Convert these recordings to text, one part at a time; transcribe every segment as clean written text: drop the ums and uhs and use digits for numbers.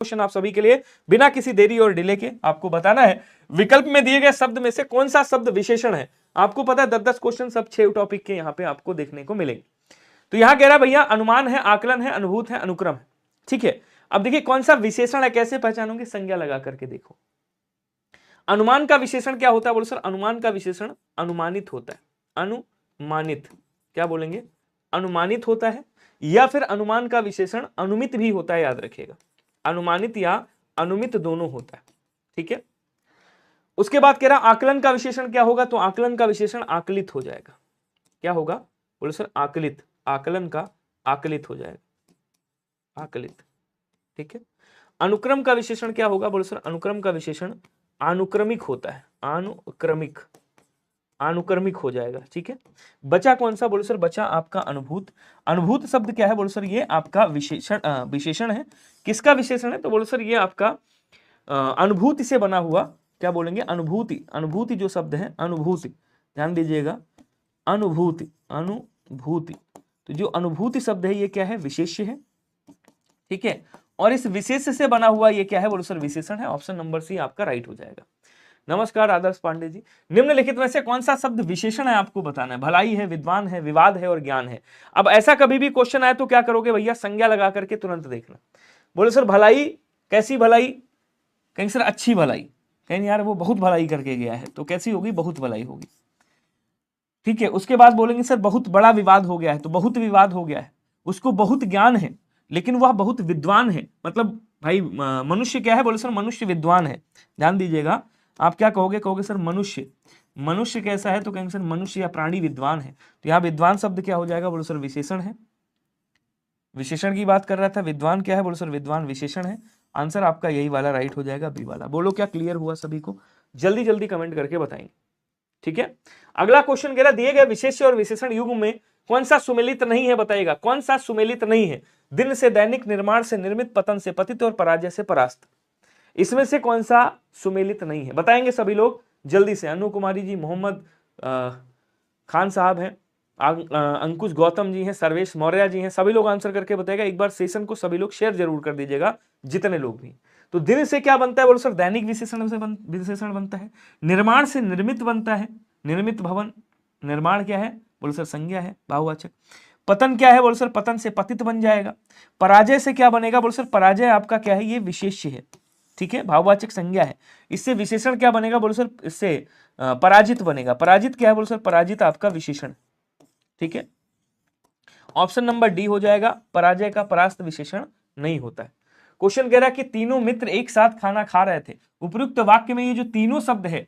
Question आप सभी के लिए बिना किसी देरी और डिले के आपको बताना है विकल्प में दिए गए शब्द में से कौन सा शब्द विशेषण है। आपको पता है 10-10 क्वेश्चन सब 6 टॉपिक के यहाँ पे आपको देखने को मिलेंगे। तो यहां कह रहा है भैया अनुमान है, आकलन है, अनुभूत है, अनुक्रम है। ठीक है, अब देखिए कौन सा विशेषण है, कैसे पहचानोगे, संज्ञा लगा करके देखो। अनुमान का विशेषण क्या होता है, बोलो सर अनुमान का विशेषण अनुमानित होता है। अनुमानित क्या बोलेंगे, अनुमानित होता है, या फिर अनुमान का विशेषण अनुमित भी होता है, याद रखिएगा अनुमानित या अनुमित दोनों होता है। ठीक है, उसके बाद कह रहा आकलन का विशेषण क्या होगा, तो आकलन का विशेषण आकलित हो जाएगा। क्या होगा, बोलो सर आकलित, आकलन का आकलित हो जाएगा, आकलित। ठीक है, अनुक्रम का विशेषण क्या होगा, बोलो सर अनुक्रम का विशेषण अनुक्रमिक होता है, अनुक्रमिक, अनुक्रमिक हो जाएगा। ठीक है, बचा कौन सा, बोलो सर बचा आपका अनुभूत। अनुभूत शब्द क्या है, बोलो सर ये आपका विशेषण है। किसका विशेषण है, तो बोलो सर ये आपका अनुभूति से बना हुआ, क्या बोलेंगे अनुभूति, अनुभूति जो शब्द है अनुभूति, ध्यान दीजिएगा अनुभूति, अनुभूति। तो जो अनुभूति शब्द है ये क्या है, विशेष्य है। ठीक है, और इस विशेष से बना हुआ ये क्या है, बोलो सर विशेषण है। ऑप्शन नंबर सी आपका राइट हो जाएगा। नमस्कार आदर्श पांडे जी, निम्नलिखित में से कौन सा शब्द विशेषण है आपको बताना है। भलाई है, विद्वान है, विवाद है और ज्ञान है। अब ऐसा कभी भी क्वेश्चन आए तो क्या करोगे भैया, संज्ञा लगा करके तुरंत देखना। बोले सर भलाई, कैसी भलाई, कहेंगे सर अच्छी भलाई, कहेंगे यार वो बहुत भलाई करके गया है, तो कैसी होगी, बहुत भलाई होगी। ठीक है, उसके बाद बोलेंगे सर बहुत बड़ा विवाद हो गया है, तो बहुत विवाद हो गया है। उसको बहुत ज्ञान है लेकिन वह बहुत विद्वान है, मतलब भाई मनुष्य क्या है, बोले सर मनुष्य विद्वान है। ध्यान दीजिएगा, आप क्या कहोगे, कहोगे सर मनुष्य, मनुष्य कैसा है, तो कहेंगे सर मनुष्य या प्राणी विद्वान है। तो यहाँ विद्वान शब्द क्या हो जाएगा, बोलो सर विशेषण है। विशेषण की बात कर रहा था, विद्वान क्या है, बोलो सर विद्वान विशेषण है। आंसर आपका यही वाला राइट हो जाएगा, बी वाला। बोलो क्या क्लियर हुआ सभी को, जल्दी जल्दी कमेंट करके बताएंगे। ठीक है, अगला क्वेश्चन कह रहा दिए गए विशेष्य और विशेषण युग में कौन सा सुमेलित नहीं है, बताइएगा कौन सा सुमेलित नहीं है। दिन से दैनिक, निर्माण से निर्मित, पतन से पतित और पराजय से परास्त, इसमें से कौन सा सुमेलित नहीं है, बताएंगे सभी लोग जल्दी से। अनु कुमारी जी, मोहम्मद खान साहब हैं, अंकुश गौतम जी हैं, सर्वेश मौर्य जी हैं, सभी लोग आंसर करके बताएगा। एक बार सेशन को सभी लोग शेयर जरूर कर दीजिएगा, जितने लोग भी। तो दिन से क्या बनता है, बोलो सर दैनिक विशेषण से विशेषण बनता है। निर्माण से निर्मित बनता है, निर्मित भवन, निर्माण क्या है, बोलो सर संज्ञा है, बहुवाचक। पतन क्या है, बोलो सर पतन से पतित बन जाएगा। पराजय से क्या बनेगा, बोलो सर पराजय आपका क्या है, ये विशेष्य है। ठीक है, भाववाचक संज्ञा है। इससे विशेषण क्या बनेगा, बोलो सर इससे पराजित बनेगा। पराजित क्या है, बोलो सर पराजित आपका विशेषण। ठीक है, ऑप्शन नंबर डी हो जाएगा, पराजय का परास्त विशेषण नहीं होता है। क्वेश्चन कह रहा है कि तीनों मित्र एक साथ खाना खा रहे थे। उपयुक्त वाक्य में ये जो तीनों शब्द है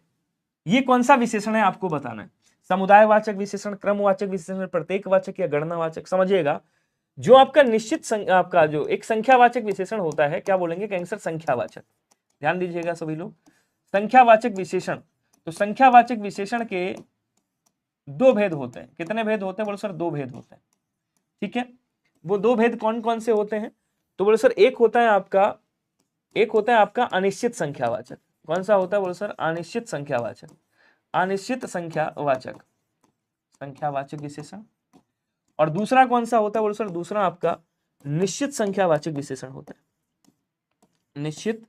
ये कौन सा विशेषण है आपको बताना है। समुदायवाचक विशेषण, क्रमवाचक विशेषण, प्रत्येकवाचक या गणनावाचक। समझिएगा, जो आपका निश्चित आपका जो एक संख्यावाचक विशेषण होता है, क्या बोलेंगे, कैंसर संख्यावाचक। ध्यान दीजिएगा सभी लोग, संख्यावाचक विशेषण। तो संख्यावाचक विशेषण के दो भेद होते हैं। कितने भेद होते हैं, बोलो सर दो भेद होते हैं। ठीक है, वो दो भेद कौन कौन से होते हैं, तो बोलो सर एक होता है आपका अनिश्चित संख्यावाचक। कौन सा होता है, बोलो सर अनिश्चित संख्यावाचक, अनिश्चित संख्यावाचक, संख्यावाचक विशेषण। और दूसरा कौन सा होता है, बोलो सर दूसरा आपका निश्चित संख्यावाचक विशेषण होता है, निश्चित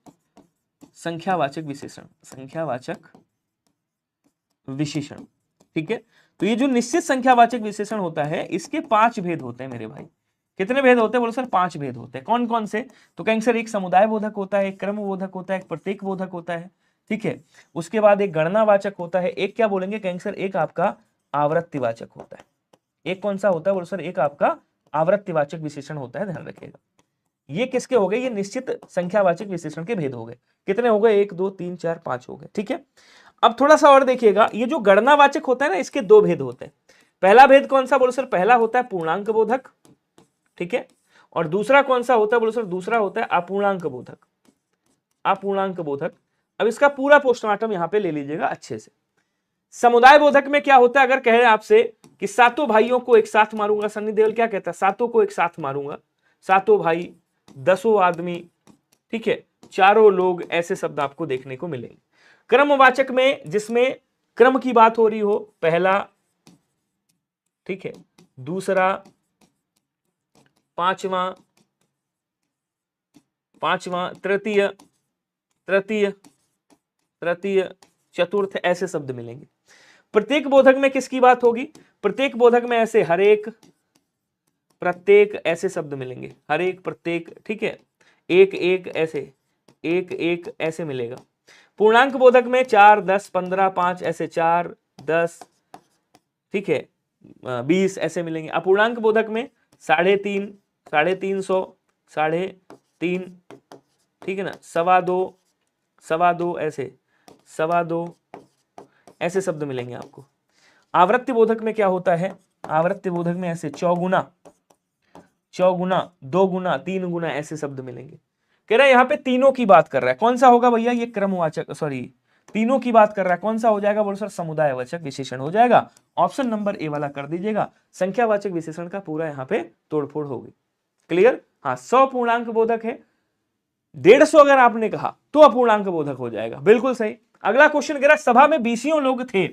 संख्यावाचक विशेषण, संख्यावाचक विशेषण। ठीक है, तो ये जो निश्चित संख्यावाचक विशेषण होता है इसके 5 भेद होते हैं मेरे भाई। कितने भेद होते हैं, बोलो सर 5 भेद होते हैं। कौन कौन से, तो कहेंगे सर एक समुदाय बोधक होता है, एक क्रम बोधक होता है, एक प्रत्येक बोधक होता है। ठीक है, उसके बाद एक गणनावाचक होता है, एक क्या बोलेंगे, कहेंगे सर एक आपका आवृत्तिवाचक होता है। एक कौन सा होता है, बोलो सर एक आपका आवृत्तिवाचक विशेषण होता है, ध्यान रखिएगा। ये किसके हो गए, ये निश्चित संख्यावाचक विशेषण के भेद हो गए। कितने हो गए, 1 2 3 4 5 हो गए। ठीक है, अब थोड़ा सा और देखिएगा, ये जो गणनावाचक होता है ना इसके दो भेद होते हैं। पहला भेद कौन सा, बोलो सर पहला होता है पूर्णांक बोधक। ठीक है, और दूसरा कौन सा होता है, बोलो सर दूसरा होता है अपूर्णांक बोधक, अपूर्णांक बोधक। अब इसका पूरा पोस्टमार्टम यहां पे ले लीजिएगा अच्छे से। समुदाय बोधक में क्या होता है, अगर कहे आपसे कि सातों भाइयों को एक साथ मारूंगा, सन्नी देओल क्या कहता है, सातों को एक साथ मारूंगा, सातों भाई, 10 आदमी, ठीक है, चारों लोग, ऐसे शब्द आपको देखने को मिलेंगे। क्रमवाचक में जिसमें क्रम की बात हो रही हो, पहला, ठीक है, दूसरा, पांचवा, पांचवा, तृतीय, तृतीय, तृतीय, चतुर्थ, ऐसे शब्द मिलेंगे। प्रत्येक बोधक में किसकी बात होगी? प्रत्येक बोधक में ऐसे हर एक, प्रत्येक, ऐसे शब्द मिलेंगे। हर एक, प्रत्येक, ठीक है, एक एक, ऐसे एक एक ऐसे मिलेगा। पूर्णांक बोधक में 4, 10, 15, 5 ऐसे 4, 10, ठीक है, 20 ऐसे मिलेंगे। अपूर्णांक बोधक में 3.5, 350, 3.5, ठीक है ना, 2.25, 2.25 ऐसे, 2.25 ऐसे शब्द मिलेंगे आपको। आवृत्ति बोधक में क्या होता है? आवृत्ति बोधक में ऐसे चौगुना, चौगुना, 2 गुना, 3 गुना ऐसे शब्द मिलेंगे। कह रहा है यहाँ पे तीनों की बात कर रहा है। कौन सा होगा भैया? ये क्रमवाचक, सॉरी, तीनों की बात कर रहा है। कौन सा हो जाएगा? बोलो सर, समुदायवाचक विशेषण हो जाएगा। ऑप्शन नंबर ए वाला कर दीजिएगा। संख्यावाचक विशेषण का पूरा यहाँ पे तोड़फोड़ होगी। क्लियर? हाँ, 100 पूर्णांक बोधक है, 150 अगर आपने कहा तो अपूर्णांक बोधक हो जाएगा। बिल्कुल सही। अगला क्वेश्चन कह रहा है सभा में 20 लोग थे,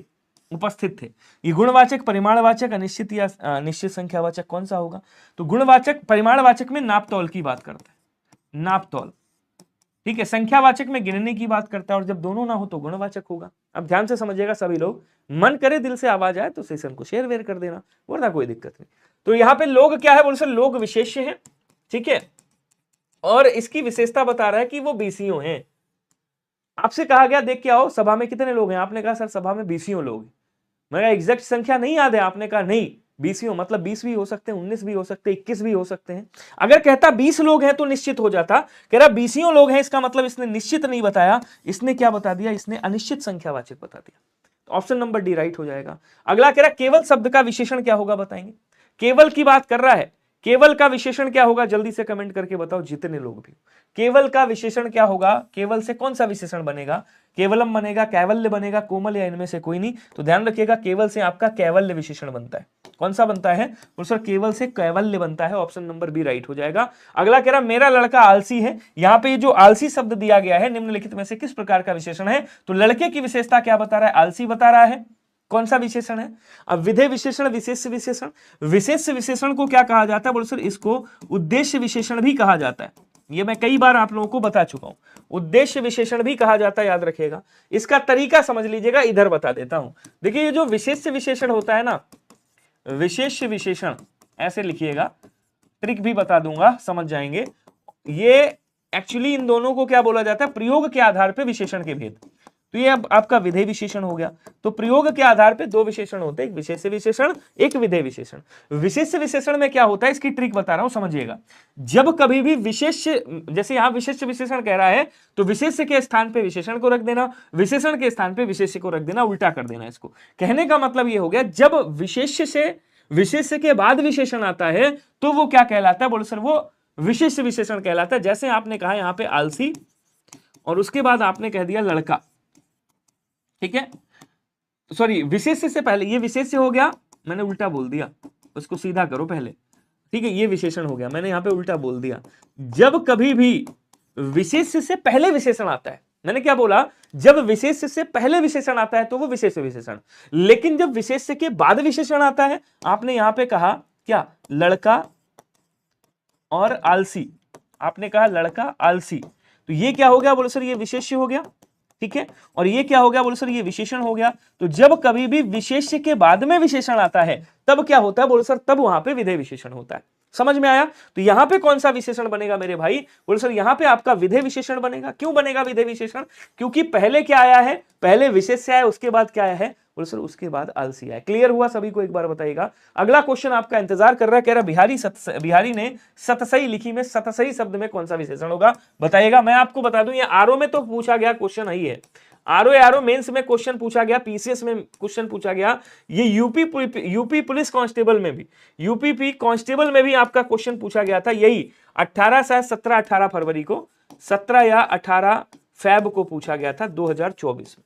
उपस्थित थे। ये गुणवाचक, परिमाणवाचक, अनिश्चित या निश्चित संख्यावाचक कौन सा होगा? तो गुणवाचक, परिमाणवाचक में नापतौल की बात करता है, नापतौल, ठीक है। संख्यावाचक में गिनने की बात करता है, और जब दोनों ना हो तो गुणवाचक होगा। अब ध्यान से समझिएगा सभी लोग, मन करे दिल से आवाज आए तो सेशन को शेयर वेयर कर देना, वरना कोई दिक्कत नहीं। तो यहाँ पे लोग क्या है? बोलो सर, लोग विशेष्य है, ठीक है, और इसकी विशेषता बता रहा है कि वो 20 हैं। आपसे कहा गया देख के आओ सभा में कितने लोग हैं, आपने कहा सर सभा में 20 लोग हैं। मेरा एग्जैक्ट संख्या नहीं याद है, आपने कहा नहीं 20 मतलब 20 भी हो सकते हैं, 19 भी हो सकते हैं, 21 भी हो सकते हैं। अगर कहता 20 लोग हैं तो निश्चित हो जाता। कह रहा 20 लोग हैं, इसका मतलब इसने निश्चित नहीं बताया, इसने क्या बता दिया? इसने अनिश्चित संख्यावाचक बता दिया। ऑप्शन नंबर डी राइट हो जाएगा। अगला कह रहा केवल शब्द का विशेषण क्या होगा, बताएंगे। केवल की बात कर रहा है, केवल का विशेषण क्या होगा? जल्दी से कमेंट करके बताओ, जितने लोग भी। केवल का विशेषण क्या होगा? केवल से कौन सा विशेषण बनेगा? केवलम बनेगा, कैवल्य बनेगा, कोमल, या इनमें से कोई नहीं? तो ध्यान रखिएगा, केवल से आपका कैवल्य विशेषण बनता है। कौन सा बनता है? तो सर केवल से कैवल्य बनता है। ऑप्शन नंबर बी राइट हो जाएगा। अगला कह रहा मेरा लड़का आलसी है। यहाँ पे जो आलसी शब्द दिया गया है, निम्नलिखित में से किस प्रकार का विशेषण है? तो लड़के की विशेषता क्या बता रहा है? आलसी बता रहा है। कौन सा विशेषण है? अब विधेय विशेषण, विशेष विशेषण। विशेष विशेषण को क्या कहा जाता है? बोलो सर, इसको उद्देश्य विशेषण भी कहा जाता है। ये मैं कई बार आप लोगों को बता चुका हूं, उद्देश्य विशेषण भी कहा जाता है, याद रखिएगा। इसका तरीका समझ लीजिएगा, इधर बता देता हूं। देखिए ये जो विशेष विशेषण होता है ना, विशेष विशेषण ऐसे लिखिएगा, ट्रिक भी बता दूंगा, समझ जाएंगे। ये एक्चुअली इन दोनों को क्या बोला जाता है? प्रयोग के आधार पर विशेषण के भेद। तो ये अब आपका विधेय विशेषण हो गया। तो प्रयोग के आधार पे 2 विशेषण होते हैं, एक विशेष विशेषण, एक विधेय विशेषण। विशेष विशेषण में क्या होता है, इसकी ट्रिक बता रहा हूं, समझिएगा। जब कभी भी विशेष, जैसे यहां विशेष विशेषण कह रहा है, तो विशेष के स्थान पे विशेषण को रख देना, विशेषण के स्थान पे विशेष को रख देना, उल्टा कर देना इसको। कहने का मतलब ये हो गया, जब विशेष से विशेष के बाद विशेषण आता है तो वो क्या कहलाता है? बोलो सर, वो विशेष विशेषण कहलाता है। जैसे आपने कहा यहाँ पे आलसी, और उसके बाद आपने कह दिया लड़का, ठीक है, सॉरी, विशेष से पहले ये विशेष हो गया, मैंने उल्टा बोल दिया, उसको सीधा करो पहले, ठीक है, ये विशेषण हो गया, मैंने यहां पे उल्टा बोल दिया। जब कभी भी विशेष से पहले विशेषण आता है, मैंने क्या बोला? जब विशेष से पहले विशेषण आता है तो वो विशेष विशेषण, लेकिन जब विशेष के बाद विशेषण आता है, आपने यहां पे कहा क्या? लड़का और आलसी, आपने कहा लड़का आलसी, तो ये क्या हो गया? बोलो सर, ये विशेष्य हो गया, ठीक है, और ये क्या हो गया? बोलो सर, ये विशेषण हो गया। तो जब कभी भी विशेष्य के बाद में विशेषण आता है तब क्या होता है? बोलो सर, तब वहां पे विधेय विशेषण होता है। समझ में आया? तो यहां पे कौन सा विशेषण बनेगा मेरे भाई? बोलो सर, यहां पे आपका विधेय विशेषण बनेगा। क्यों बनेगा विधेय विशेषण? क्योंकि पहले क्या आया है? पहले विशेष से आया, उसके बाद क्या आया है? बोलो सर, उसके बाद आलसी आया। क्लियर हुआ सभी को? एक बार बताइएगा। अगला क्वेश्चन आपका इंतजार कर रहा है, कह रहा बिहारी ने सतसई लिखी में सतसई शब्द में कौन सा विशेषण होगा, बताइएगा। मैं आपको बता दूं, ये आरओ में तो पूछा गया क्वेश्चन ही है, आरओ मेंस में क्वेश्चन पूछा गया, पीसीएस में क्वेश्चन पूछा गया, ये यूपी पुलिस कांस्टेबल में भी, यूपी कांस्टेबल में भी आपका क्वेश्चन पूछा गया था। यही 18 फरवरी को, 17 या 18 फेब को पूछा गया था 2024 में,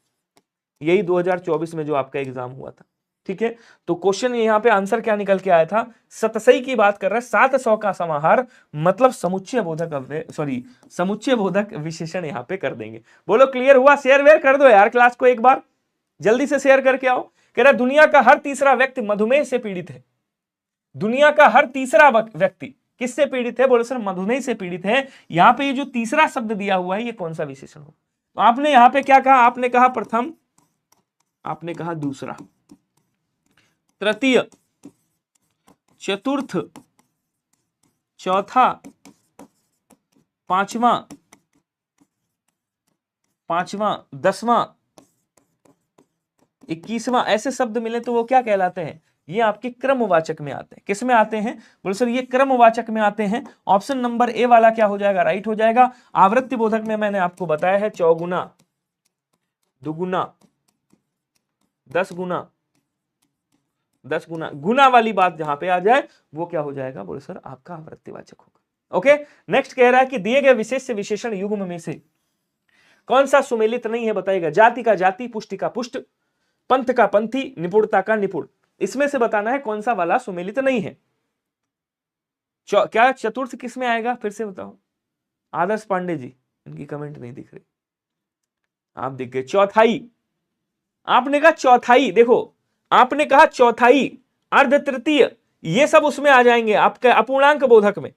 यही 2024 में जो आपका एग्जाम हुआ था, ठीक है। तो क्वेश्चन यहाँ पे आंसर क्या निकल के आया था? सतसई की बात कर रहा है, 700 का समाहार, मतलब समुच्चय बोधक, सॉरी, समुच्चय बोधक विशेषण यहाँ पे कर देंगे। बोलो क्लियर हुआ? शेयर वेयर कर दो यार क्लास को, एक बार जल्दी से शेयर करके आओ। कह रहा दुनिया का हर तीसरा व्यक्ति मधुमेह से पीड़ित है, दुनिया का हर तीसरा व्यक्ति किससे पीड़ित है? बोले सर मधुमेह से पीड़ित है। यहां पे ये जो तीसरा शब्द दिया हुआ है ये कौन सा विशेषण हो? तो आपने यहां पे क्या कहा? आपने कहा प्रथम, आपने कहा दूसरा, तृतीय, चतुर्थ, चौथा, पांचवा, 10वां, 21वां, ऐसे शब्द मिले तो वो क्या कहलाते हैं? ये आपके क्रमवाचक में आते हैं। किस में आते हैं? बोले सर ये क्रमवाचक में आते हैं। ऑप्शन नंबर ए वाला क्या हो जाएगा? राइट हो जाएगा। आवृत्ति बोधक में मैंने आपको बताया है चौगुना, दुगुना, 10 गुना, 10 गुना, गुना वाली बात जहां पे आ जाए वो क्या हो जाएगा? बोले सर आपका आवृत्तिवाचक होगा। ओके, नेक्स्ट कह रहा है कि दिए गए विशेष से विशेषण युग्म में से कौन सा सुमेलित नहीं है बताइएगा? जाति का जाति, पुष्टि का पुष्ट, पंथ का पंथी, निपुणता का निपुण। इसमें से बताना है कौन सा वाला सुमेलित नहीं है। क्या चतुर्थ किस में आएगा? फिर से बताओ। आदर्श पांडे जी, इनकी कमेंट नहीं दिख रही, आप दिख गए। चौथाई, आपने कहा चौथाई, देखो आपने कहा चौथाई, अर्ध तृतीय, ये सब उसमें आ जाएंगे आपके अपूर्णांक बोधक में।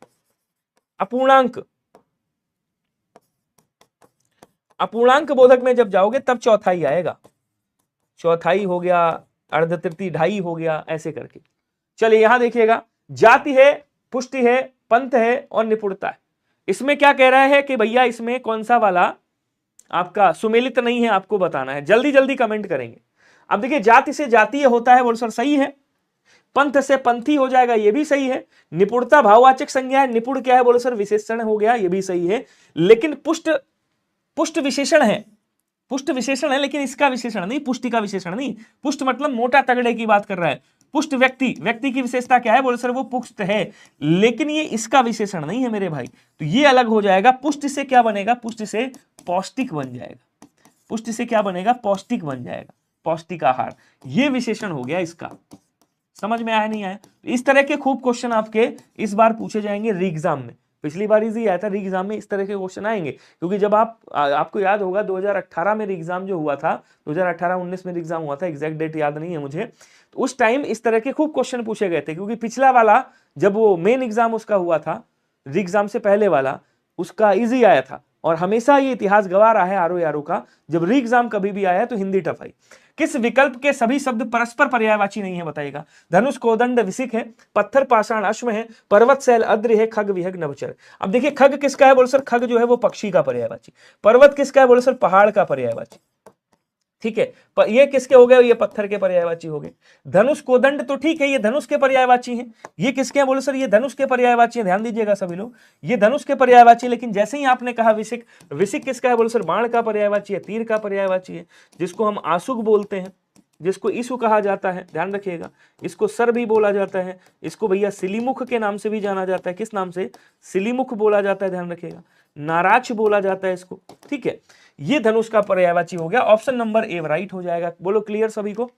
अपूर्णांक बोधक में जब जाओगे तब चौथाई आएगा। चौथाई हो गया, अर्ध तृतीय, ढाई हो गया, ऐसे करके। चलिए यहां देखिएगा, जाति है, पुष्टि है, पंथ है और निपुणता है। इसमें क्या कह रहा है कि भैया इसमें कौन सा वाला आपका सुमेलित नहीं है, आपको बताना है। जल्दी जल्दी कमेंट करेंगे। अब देखिए, जाति से जातीय होता है, बोल सर सही है। पंथ से पंथी हो जाएगा, ये भी सही है। निपुणता भाववाचक संज्ञा है, निपुण क्या है? बोले सर विशेषण हो गया, ये भी सही है। लेकिन पुष्ट विशेषण है, पुष्ट विशेषण है, लेकिन इसका विशेषण नहीं, पुष्टि का विशेषण नहीं। पुष्ट मतलब मोटा तगड़े की बात कर रहा है। पुष्ट व्यक्ति की विशेषता क्या है? बोले सर वो पुष्ट है, लेकिन ये इसका विशेषण नहीं है मेरे भाई। तो ये अलग हो जाएगा। पुष्ट से क्या बनेगा? पुष्ट से पौष्टिक बन जाएगा। पुष्ट से क्या बनेगा? पौष्टिक बन जाएगा, पौष्टिक आहार। ये विशेषण हो गया इसका। समझ में आया नहीं आया? इस तरह के खूब क्वेश्चन आपके इस बार पूछे जाएंगे री एग्जाम में। पिछली बार इजी आया था, री एग्जाम में इस तरह के क्वेश्चन आएंगे, क्योंकि जब आपको याद होगा 2018 में री एग्जाम जो हुआ था, 2018-19 में री एग्जाम हुआ था, एग्जैक्ट डेट याद नहीं है मुझे, तो उस टाइम इस तरह के खूब क्वेश्चन पूछे गए थे। क्योंकि पिछला वाला जब वो मेन एग्जाम उसका हुआ था, री एग्जाम से पहले वाला, उसका इजी आया था। और हमेशा ये इतिहास गवा रहा है आरओ का, जब री एग्जाम कभी भी आया है तो हिंदी टफ आई। किस विकल्प के सभी शब्द परस्पर पर्यायवाची नहीं है बताइएगा? धनुष, कोदंड, विसिक है, पत्थर, पाषाण, अश्व है, पर्वत, शैल, अद्र है, खग, विहग, नभचर। अब देखिए, खग किसका है? बोले सर खग जो है वो पक्षी का पर्यायवाची। पर्वत किसका है? बोले सर पहाड़ का पर्यायवाची। ठीक है, ये किसके हो गए? ये पत्थर के पर्यायवाची हो गए। धनुष, कोदंड तो ठीक है, ये धनुष के पर्यायवाची हैं। ये किसके हैं? बोले सर ये धनुष के पर्यायवाची हैं। ध्यान दीजिएगा सभी लोग, ये धनुष के पर्यायवाची। लेकिन जैसे ही आपने कहा विसिक, विसिक किसका है? बोले सर बाण का पर्यायवाची है, तीर का पर्यायवाची है, जिसको हम आशुक बोलते हैं, जिसको ईसु कहा जाता है। ध्यान रखिएगा, इसको सर भी बोला जाता है, इसको भैया सिलीमुख के नाम से भी जाना जाता है। किस नाम से? सिलीमुख बोला जाता है। ध्यान रखिएगा, नाराज बोला जाता है इसको। ठीक है, ये धनुष का पर्यायवाची हो गया। ऑप्शन नंबर ए राइट हो जाएगा। बोलो क्लियर सभी को?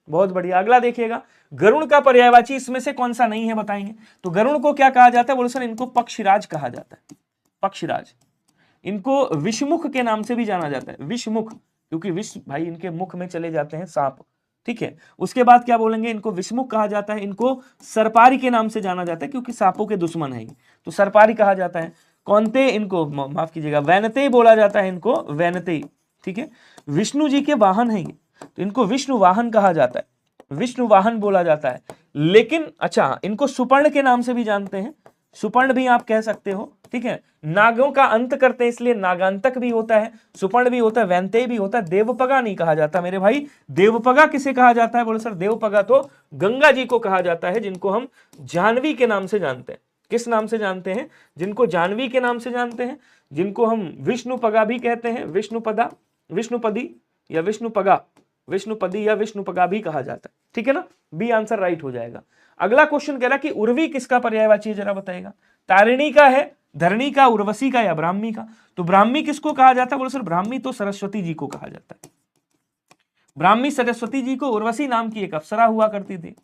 बहुत बढ़िया। अगला देखिएगा, गरुण का पर्यायवाची इसमें से कौन सा नहीं है बताएंगे? तो गरुण को क्या कहा जाता है? बोलो सर इनको पक्षीराज कहा जाता है, पक्षीराज। इनको विषमुख के नाम से भी जाना जाता है, विषमुख, क्योंकि विष भाई इनके मुख में चले जाते हैं सांप। ठीक है, उसके बाद क्या बोलेंगे? इनको विषमुख कहा जाता है। इनको सरपारी के नाम से जाना जाता है, क्योंकि सांपों के दुश्मन है, तो सरपारी कहा जाता है। कौनते, इनको माफ कीजिएगा, वैनते बोला जाता है, इनको वैनते। ठीक है, विष्णु जी के वाहन है ये, तो इनको विष्णु वाहन कहा जाता है, विष्णु वाहन बोला जाता है। लेकिन अच्छा, इनको सुपर्ण के नाम से भी जानते हैं, सुपर्ण भी आप कह सकते हो। ठीक है, नागों का अंत करते हैं इसलिए नागांतक भी होता है, सुपर्ण भी होता है, वैनते भी होता है। देवपगा नहीं कहा जाता मेरे भाई। देवपगा किसे कहा जाता है? बोले सर देवपगा तो गंगा जी को कहा जाता है, जिनको हम जाह्नवी के नाम से जानते हैं। किस नाम से जानते हैं? जिनको जाह्नवी के नाम से जानते हैं, जिनको हम विष्णुपगा भी कहते हैं, विष्णुपदा, विष्णुपदी या विष्णुपगा, विष्णुपदी या विष्णुपगा भी कहा जाता है। ठीक है ना, बी आंसर राइट हो जाएगा। अगला क्वेश्चन कह रहा कि उर्वी किसका पर्यायवाची है, जरा बताइएगा? तारिणी का है, धरणी का, उर्वशी का या ब्राह्मी का? तो ब्राह्मी किसको कहा जाता है? बोलो सर ब्राह्मी तो सरस्वती जी को कहा जाता है। ब्राह्मी सरस्वती जी को। उर्वशी नाम की एक अप्सरा हुआ करती थी,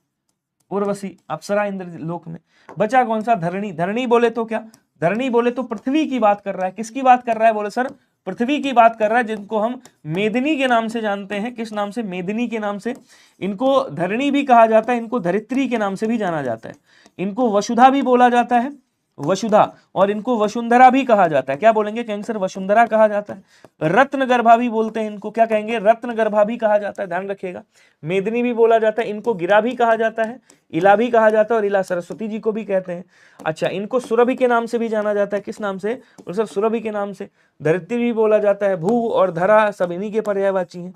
उर्वशी अप्सरा इंद्र लोक में। बचा कौन सा? धरणी। धरणी बोले तो क्या? धरणी बोले तो पृथ्वी की बात कर रहा है। किसकी बात कर रहा है? बोले सर पृथ्वी की बात कर रहा है, जिनको हम मेदिनी के नाम से जानते हैं। किस नाम से? मेदिनी के नाम से। इनको धरणी भी कहा जाता है, इनको धरित्री के नाम से भी जाना जाता है, इनको वसुधा भी बोला जाता है, वसुधा, और इनको वसुंधरा भी कहा जाता है। क्या बोलेंगे कैंसर? वसुंधरा कहा जाता है। रत्नगर्भा भी बोलते हैं इनको, क्या कहेंगे? रत्नगर्भा भी कहा जाता है, ध्यान रखिएगा। मेदिनी भी बोला जाता है, इनको गिरा भी कहा जाता है, इला भी कहा जाता है, और इला सरस्वती जी को भी कहते हैं। अच्छा, इनको सुरभि के नाम से भी जाना जाता है। किस नाम से? सर सुरभि के नाम से। धरित्री भी बोला जाता है, भू और धरा सब इन्हीं के पर्यायवाची हैं।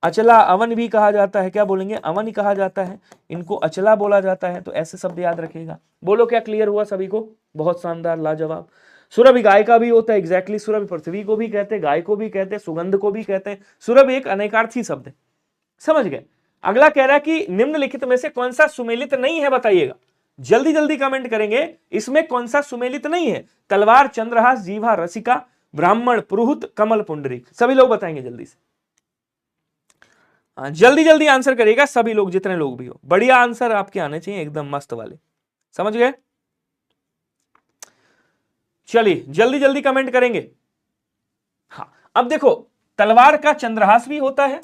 अचला, अवन भी कहा जाता है। क्या बोलेंगे? अवन कहा जाता है, इनको अचला बोला जाता है। तो ऐसे शब्द याद रखिएगा। बोलो क्या क्लियर हुआ सभी को? बहुत शानदार, लाजवाब। सुरभि गाय का भी होता है, एग्जैक्टली। सुरभि पृथ्वी को भी कहते हैं, गाय को भी कहते हैं, सुगंध को भी कहते हैं। सुरभि एक अनेकार्थी शब्द है, समझ गए? अगला कह रहा है कि निम्नलिखित में से कौन सा सुमेलित नहीं है, बताइएगा। जल्दी जल्दी कमेंट करेंगे, इसमें कौन सा सुमेलित नहीं है? तलवार, चंद्रहास, जीवा, रसिका, ब्राह्मण, पुरोहित, कमल, पुंडरीक। सभी लोग बताएंगे जल्दी से। जल्दी जल्दी आंसर करिएगा सभी लोग, जितने लोग भी हो। बढ़िया आंसर आपके आने चाहिए, एकदम मस्त वाले, समझ गए? चलिए जल्दी जल्दी कमेंट करेंगे। हाँ, अब देखो, तलवार का चंद्रहास भी होता है,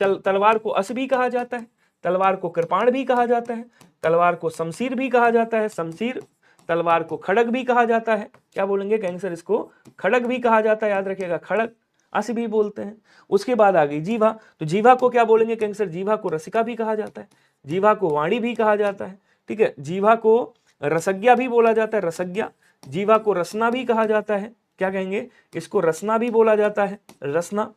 तलवार को अस भी कहा जाता है, तलवार को कृपाण भी कहा जाता है, तलवार को शमशीर भी कहा जाता है, शमशीर। तलवार को खड़ग भी कहा जाता है। क्या बोलेंगे कैंसर? इसको खड़ग भी कहा जाता है, याद रखिएगा, खड़ग। अस भी बोलते हैं। उसके बाद आ गई जीवा, तो जीवा को क्या बोलेंगे कैंसर? जीवा को रसिका भी कहा जाता है, जीवा को वाणी भी कहा जाता है, ठीक है। जीवा को रसज्ञा भी बोला जाता है, रसज्ञा। जीवा को रसना भी कहा जाता है, क्या कहेंगे? इसको रसना भी बोला जाता है, रसना।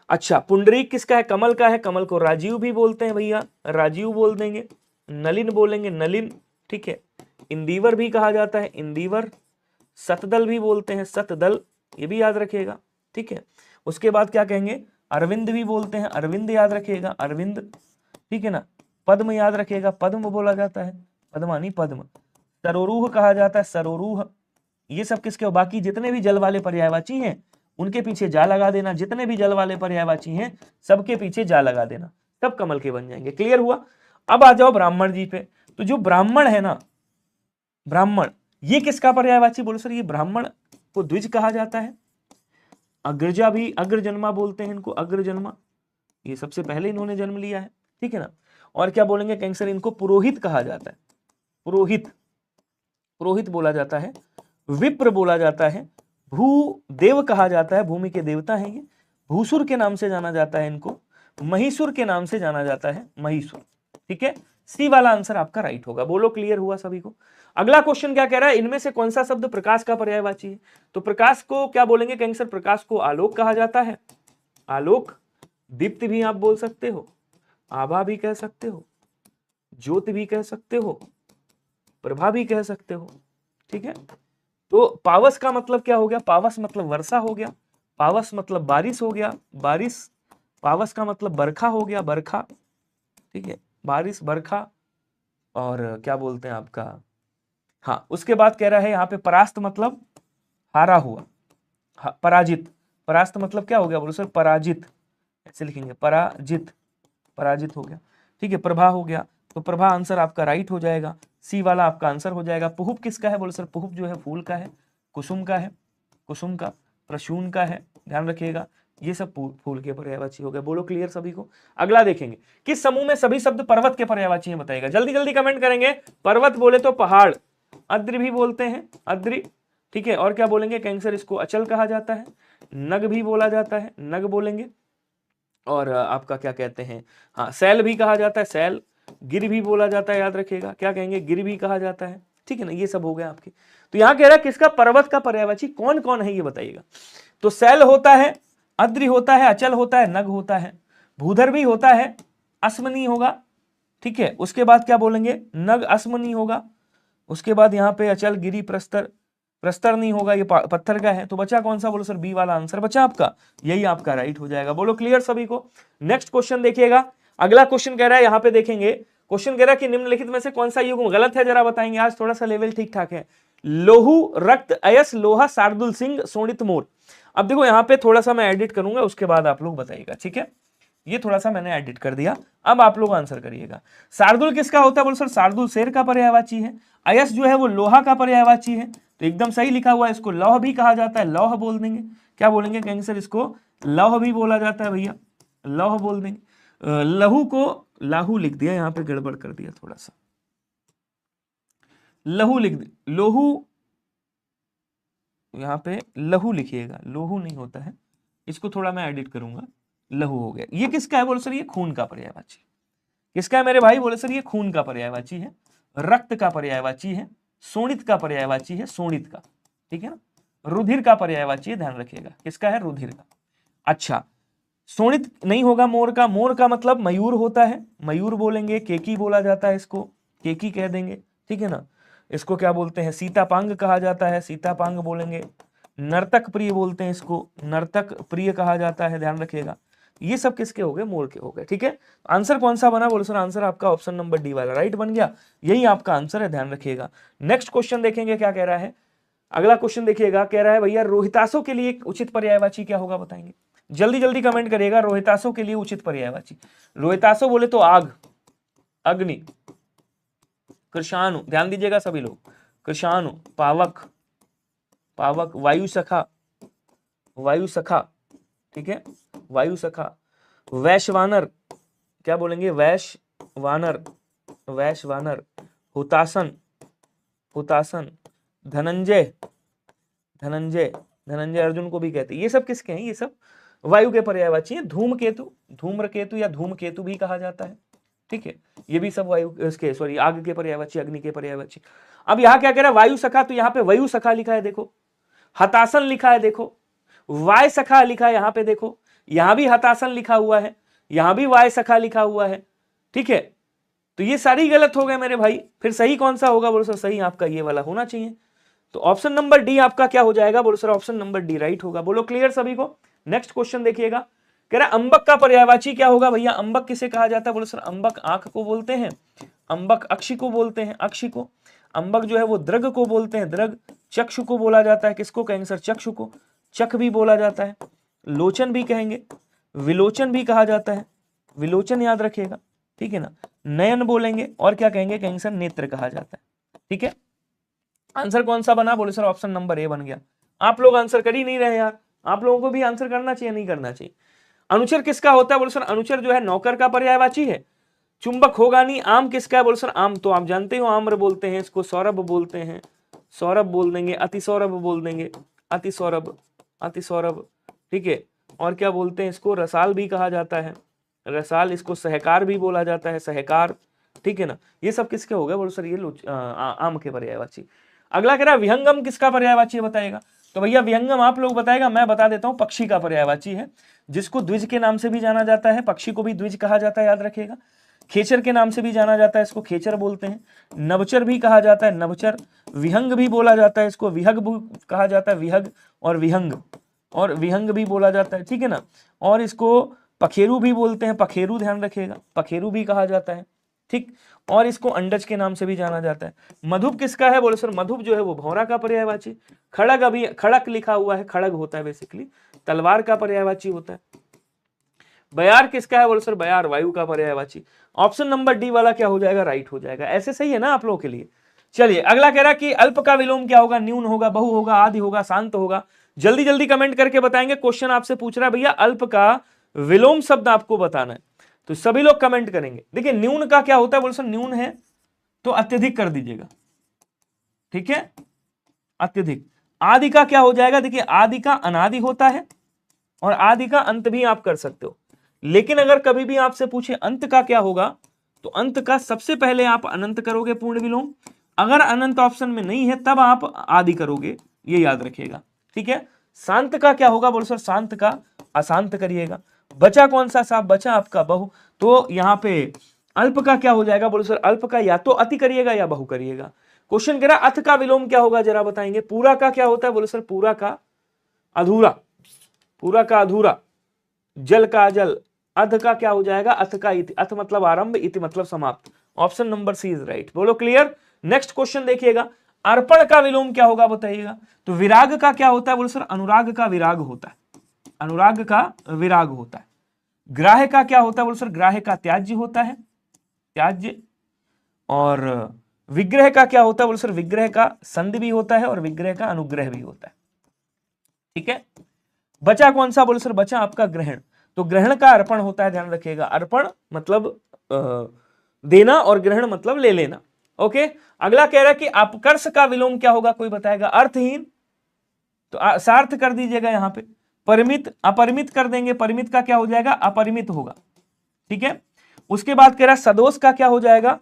अच्छा, पुंडरीक किसका है? कमल का है, कमल को राजीव भी बोलते हैं भैया, राजीव बोल देंगे। नलिन बोलेंगे, नलिन, ठीक है। इंदिवर भी कहा जाता है, इंदिवर। सतदल भी बोलते हैं, सतदल, ये भी याद रखिएगा, ठीक है। उसके बाद क्या कहेंगे? अरविंद भी बोलते हैं, अरविंद याद रखिएगा, अरविंद, ठीक है ना। पद्म याद रखिएगा, पद्म बोला जाता है, पद्मानी, पद्म। सरोरूह कहा जाता है, सरोरूह। ये सब किसके? बाकी जितने भी जल वाले पर्यायवाची हैं उनके पीछे जा लगा देना, जितने भी जल वाले पर्यायवाची हैं सबके पीछे जा लगा देना, तब कमल के बन जाएंगे। क्लियर हुआ? अब आ जाओ ब्राह्मण जी पे। तो जो ब्राह्मण है ना, ब्राह्मण, ये किसका पर्यायवाची? बोलो सर, ये ब्राह्मण को द्विज कहा जाता है। अग्रजा भी, अग्रजन्मा बोलते हैं इनको, अग्रजन्मा, ये सबसे पहले इन्होंने जन्म लिया है, ठीक है ना। और क्या बोलेंगे कैंसर? इनको पुरोहित कहा जाता है, पुरोहित, पुरोहित बोला जाता है। विप्र बोला जाता है। भूदेव कहा जाता है, भूमि के देवता हैं ये। भूसुर के नाम से जाना जाता है इनको, महिसुर के नाम से जाना जाता है, महिसुर, ठीक है। सी वाला आंसर आपका राइट होगा। बोलो क्लियर हुआ सभी को? अगला क्वेश्चन क्या कह रहा है? इनमें से कौन सा शब्द प्रकाश का पर्यायवाची है? तो प्रकाश को क्या बोलेंगे कैंसर? प्रकाश को आलोक कहा जाता है, आलोक। दीप्ति भी आप बोल सकते हो, आभा भी कह सकते हो, ज्योति भी कह सकते हो, प्रभा भी कह सकते हो, ठीक है। तो पावस का मतलब क्या हो गया? पावस मतलब वर्षा हो गया, पावस मतलब बारिश हो गया, बारिश। पावस का मतलब बरखा हो गया, बरखा, ठीक है, बारिश, बरखा। और क्या बोलते हैं आपका, हाँ, उसके बाद कह रहा है यहाँ पे परास्त मतलब हारा हुआ, हाँ, पराजित। परास्त मतलब क्या हो गया? बोलो सर, पराजित, ऐसे लिखेंगे, पराजित, पराजित हो गया, ठीक है। प्रभा हो गया, तो प्रभा आंसर आपका राइट हो जाएगा, सी वाला आपका आंसर हो जाएगा। पुहुप किसका है? बोलो सर, पुहुप जो है फूल का है, कुसुम का है, कुसुम का, प्रसून का है, ध्यान रखिएगा। ये सब फूल के पर्यायवाची हो गए। बोलो क्लियर सभी को? अगला देखेंगे, किस समूह में सभी शब्द पर्वत के पर्यायवाची हैं, बताइएगा। जल्दी जल्दी कमेंट करेंगे। पर्वत बोले तो पहाड़, अद्रि भी बोलते हैं, अद्रि, ठीक है। और क्या बोलेंगे कैंसर? इसको अचल कहा जाता है। नग भी बोला जाता है, नग बोलेंगे। और आपका क्या कहते हैं, हाँ, सैल भी कहा जाता है, सैल। गिर भी बोला जाता है, याद रखिएगा, क्या कहेंगे? गिर भी कहा जाता है, ठीक है ना। ये सब हो गया आपके। तो यहां कह रहा है किसका पर्वत का पर्यायवाची कौन कौन है, ये बताइएगा। तो सैल होता है, अद्रि होता है, अचल होता है, नग होता है, भूधर भी होता है, अस्मनी होगा, ठीक है। उसके बाद क्या बोलेंगे? नग अस्मनी होगा। उसके बाद यहाँ पे अचल, गिरी, प्रस्तर, प्रस्तर नहीं होगा, ये पत्थर का है। तो बचा कौन सा? बोलो सर, बी वाला आंसर बचा आपका, यही आपका राइट हो जाएगा। बोलो क्लियर सभी को? नेक्स्ट क्वेश्चन देखिएगा। अगला क्वेश्चन कह रहा है, यहाँ पे देखेंगे, क्वेश्चन कह रहा है कि निम्नलिखित में से कौन सा युग्म गलत है, जरा बताएंगे। आज थोड़ा सा लेवल ठीक ठाक है। लोहू, रक्त, अयस, लोहा, शार्दुल सिंह, शोणित मोर। अब देखो यहाँ पे थोड़ा सा मैं एडिट करूंगा, उसके बाद आप लोग बताइएगा, ठीक है। ये थोड़ा सा मैंने एडिट कर दिया, अब आप लोग आंसर करिएगा। शार्दुल किसका होता है? बोलो सर, शार्दुल शेर का पर्यायवाची है। अयस जो है वो लोहा का पर्यायवाची है, तो एकदम सही लिखा हुआ है। इसको लौह भी कहा जाता है, लौह बोल देंगे। क्या बोलेंगे कैंसर? इसको लौह भी बोला जाता है भैया, लौह बोल देंगे। लहू को लाहू लिख दिया, यहाँ पे गड़बड़ कर दिया थोड़ा सा, लहू लिख दिया, लोहू यहाँ पे लहू लिखिएगा, लोहू नहीं होता है, इसको थोड़ा मैं एडिट करूंगा, लहू हो गया। ये किसका है बोले सर, ये खून का पर्यायवाची। किसका है मेरे भाई, बोले सर ये खून का पर्यायवाची है, रक्त का पर्यायवाची है, शोणित का पर्यायवाची है, शोणित का, ठीक है ना। रुधिर का पर्यायवाची है, ध्यान रखिएगा, किसका है, रुधिर का। अच्छा, शोणित नहीं होगा मोर का, मोर का मतलब मयूर होता है, मयूर बोलेंगे, केकी बोला जाता है इसको, केकी कह देंगे, ठीक है ना। इसको क्या बोलते हैं, सीतापांग कहा जाता है, सीतापांग बोलेंगे। नर्तक प्रिय बोलते हैं इसको, नर्तक प्रिय कहा जाता है, ध्यान रखिएगा। ये सब किसके हो गए, मोर के हो गए, ठीक है। आंसर कौन सा बना, बोलो सर आंसर आपका ऑप्शन नंबर डी वाला राइट बन गया, यही आपका आंसर है, ध्यान रखिएगा। नेक्स्ट क्वेश्चन देखेंगे क्या कह रहा है, अगला क्वेश्चन देखिएगा, कह रहा है भैया रोहितासो के लिए एक उचित पर्यायवाची क्या होगा, बताएंगे। जल्दी जल्दी कमेंट करिएगा, रोहितासो के लिए उचित पर्यायवाची। रोहितासो बोले तो आग, अग्नि, कृषाणु, ध्यान दीजिएगा सभी लोग, कृषाणु, पावक, पावक, वायु सखा, वायु सखा, ठीक है, वायु सखा, वैश्वानर, क्या बोलेंगे, वैश्वानर, वैश्वानर, हुतासन, हुतासन, धनंजय, धनंजय, धनंजय अर्जुन को भी कहते हैं। ये सब किसके हैं, ये सब वायु के पर्यायवाची हैं। धूमकेतु, धूम्रकेतु या धूमकेतु भी कहा जाता है, ठीक है, ये भी सब वायु इसके सॉरी आग के पर्यायवाची, अग्नि के पर्यायवाची। अब यहाँ क्या कह रहा है, वायु सखा, तो यहाँ पे वायु सखा लिखा है, देखो, हतासन लिखा है, देखो, वाय सखा लिखा है, यहाँ पे देखो, यहां भी हतासन लिखा हुआ है, यहां भी वाय सखा लिखा हुआ है, ठीक है। तो ये सारी गलत हो गए मेरे भाई, फिर सही कौन सा होगा, बोलो सर सही आपका ये वाला होना चाहिए। तो ऑप्शन नंबर डी आपका क्या हो जाएगा, बोलो sir option number D right होगा। बोलो क्लियर सभी को। नेक्स्ट क्वेश्चन देखिएगा, कह रहा अंबक का पर्यायवाची क्या होगा भैया, अंबक किसे कहा जाता है, बोलो सर अंबक आंख को बोलते हैं, अंबक अक्षि को बोलते हैं, अक्षि को। अंबक जो है वो द्रग को बोलते हैं, द्रग। चक्षु को बोला जाता है, किसको कहेंगे सर, चक्षु को, चख भी बोला जाता है, लोचन भी कहेंगे, विलोचन भी कहा जाता है, विलोचन याद रखिएगा, ठीक है ना। नयन बोलेंगे, और क्या कहेंगे, कहेंगे सर नेत्र कहा जाता है, ठीक है। आंसर कौन सा बना, बोले सर ऑप्शन नंबर ए बन गया। आप लोग आंसर कर ही नहीं रहे यार, आप लोगों को भी आंसर करना चाहिए, नहीं करना चाहिए। अनुचर किसका होता है, बोले सर अनुचर जो है नौकर का पर्यायवाची है। चुंबक होगा नहीं। आम किसका है, बोले सर आम तो आप जानते हो, आम्र बोलते हैं इसको, सौरभ बोलते हैं, सौरभ बोल देंगे, अति सौरभ बोल देंगे, अति सौरभ, अति सौरभ, ठीक है। और क्या बोलते हैं इसको, रसाल भी कहा जाता है, रसाल, इसको सहकार भी बोला जाता है, सहकार, ठीक है ना। ये सब किसके हो गए, बोलो सर ये आम के पर्यायवाची। अगला कह रहा विहंगम किसका पर्यायवाची है, बताएगा। तो भैया विहंगम आप लोग बताएगा, मैं बता देता हूं, पक्षी का पर्यायवाची है, जिसको द्विज के नाम से भी जाना जाता है, पक्षी को भी द्विज कहा जाता है, याद रखिएगा। खेचर के नाम से भी जाना जाता है, इसको खेचर बोलते हैं। नवचर भी कहा जाता है, नवचर। विहंग भी बोला जाता है, इसको विहग भी कहा जाता है, विहग और विहंग, और विहंग भी बोला जाता है, ठीक है ना। और इसको पखेरु भी बोलते हैं, पखेरु ध्यान रखिएगा, पखेरु भी कहा जाता है, ठीक। और इसको अंडज के नाम से भी जाना जाता है। मधुप किसका है, बोले सर मधुप जो है वो भौरा का पर्यायवाची। खड़ग, अभी खड़क लिखा हुआ है, खड़ग होता है बेसिकली, तलवार का पर्यायवाची होता है। बयार किसका है, बोले सर बयार वायु का पर्यायवाची। ऑप्शन नंबर डी वाला क्या हो जाएगा, राइट हो जाएगा। ऐसे सही है ना आप लोगों के लिए। चलिए अगला कह रहा कि अल्प का विलोम क्या होगा, न्यून होगा, बहु होगा, आदि होगा, शांत होगा। जल्दी जल्दी कमेंट करके बताएंगे। क्वेश्चन आपसे पूछ रहा है भैया अल्प का विलोम शब्द आपको बताना है, तो सभी लोग कमेंट करेंगे। देखिए न्यून का क्या होता है, बोले सर न्यून है तो अत्यधिक कर दीजिएगा, ठीक है, अत्यधिक। आदि का क्या हो जाएगा, देखिए आदि का अनादि होता है, और आदि का अंत भी आप कर सकते हो। लेकिन अगर कभी भी आपसे पूछे अंत का क्या होगा, तो अंत का सबसे पहले आप अनंत करोगे, पूर्ण विलोम। अगर अनंत ऑप्शन में नहीं है तब आप आदि करोगे, ये याद रखिएगा, ठीक है। शांत का क्या होगा, बोलो सर शांत का अशांत करिएगा। बचा कौन सा साहब, बचा आपका बहु। तो यहाँ पे अल्प का क्या हो जाएगा, बोलो सर अल्प का या तो अति करिएगा या बहु करिएगा। क्वेश्चन कह रहा अथ का विलोम क्या होगा, जरा बताएंगे। पूरा का क्या होता है, बोलो सर पूरा का अधूरा, पूरा का अधूरा। जल का जल। अध का क्या हो जाएगा, अथ का इति, अथ मतलब आरंभ, इति मतलब समाप्त। Option number C is right. बोलो क्लियर। नेक्स्ट क्वेश्चन देखिएगा, अर्पण का विलोम क्या होगा बताइएगा। तो विराग का क्या होता है, बोलो सर अनुराग का विराग होता है, अनुराग का विराग होता है। ग्राह्य का क्या होता है, बोलो सर ग्राह्य का त्याज्य होता है, त्याज्य। और विग्रह का क्या होता है, बोलो सर विग्रह का संधि भी होता है, और विग्रह का अनुग्रह भी होता है, ठीक है। बचा कौन सा, बोलो सर बचा आपका ग्रहण। तो ग्रहण का अर्पण होता है, ध्यान रखिएगा। अर्पण मतलब देना, और ग्रहण मतलब ले लेना, ओके। अगला कह रहा है कि अपकर्ष का विलोम क्या होगा, कोई बताएगा। अर्थहीन, तो सार्थ कर दीजिएगा यहां पे। परिमित अपरिमित कर देंगे, परिमित का क्या हो जाएगा, अपरिमित होगा। ठीक है, उसके बाद कह रहा सदोष का क्या हो जाएगा,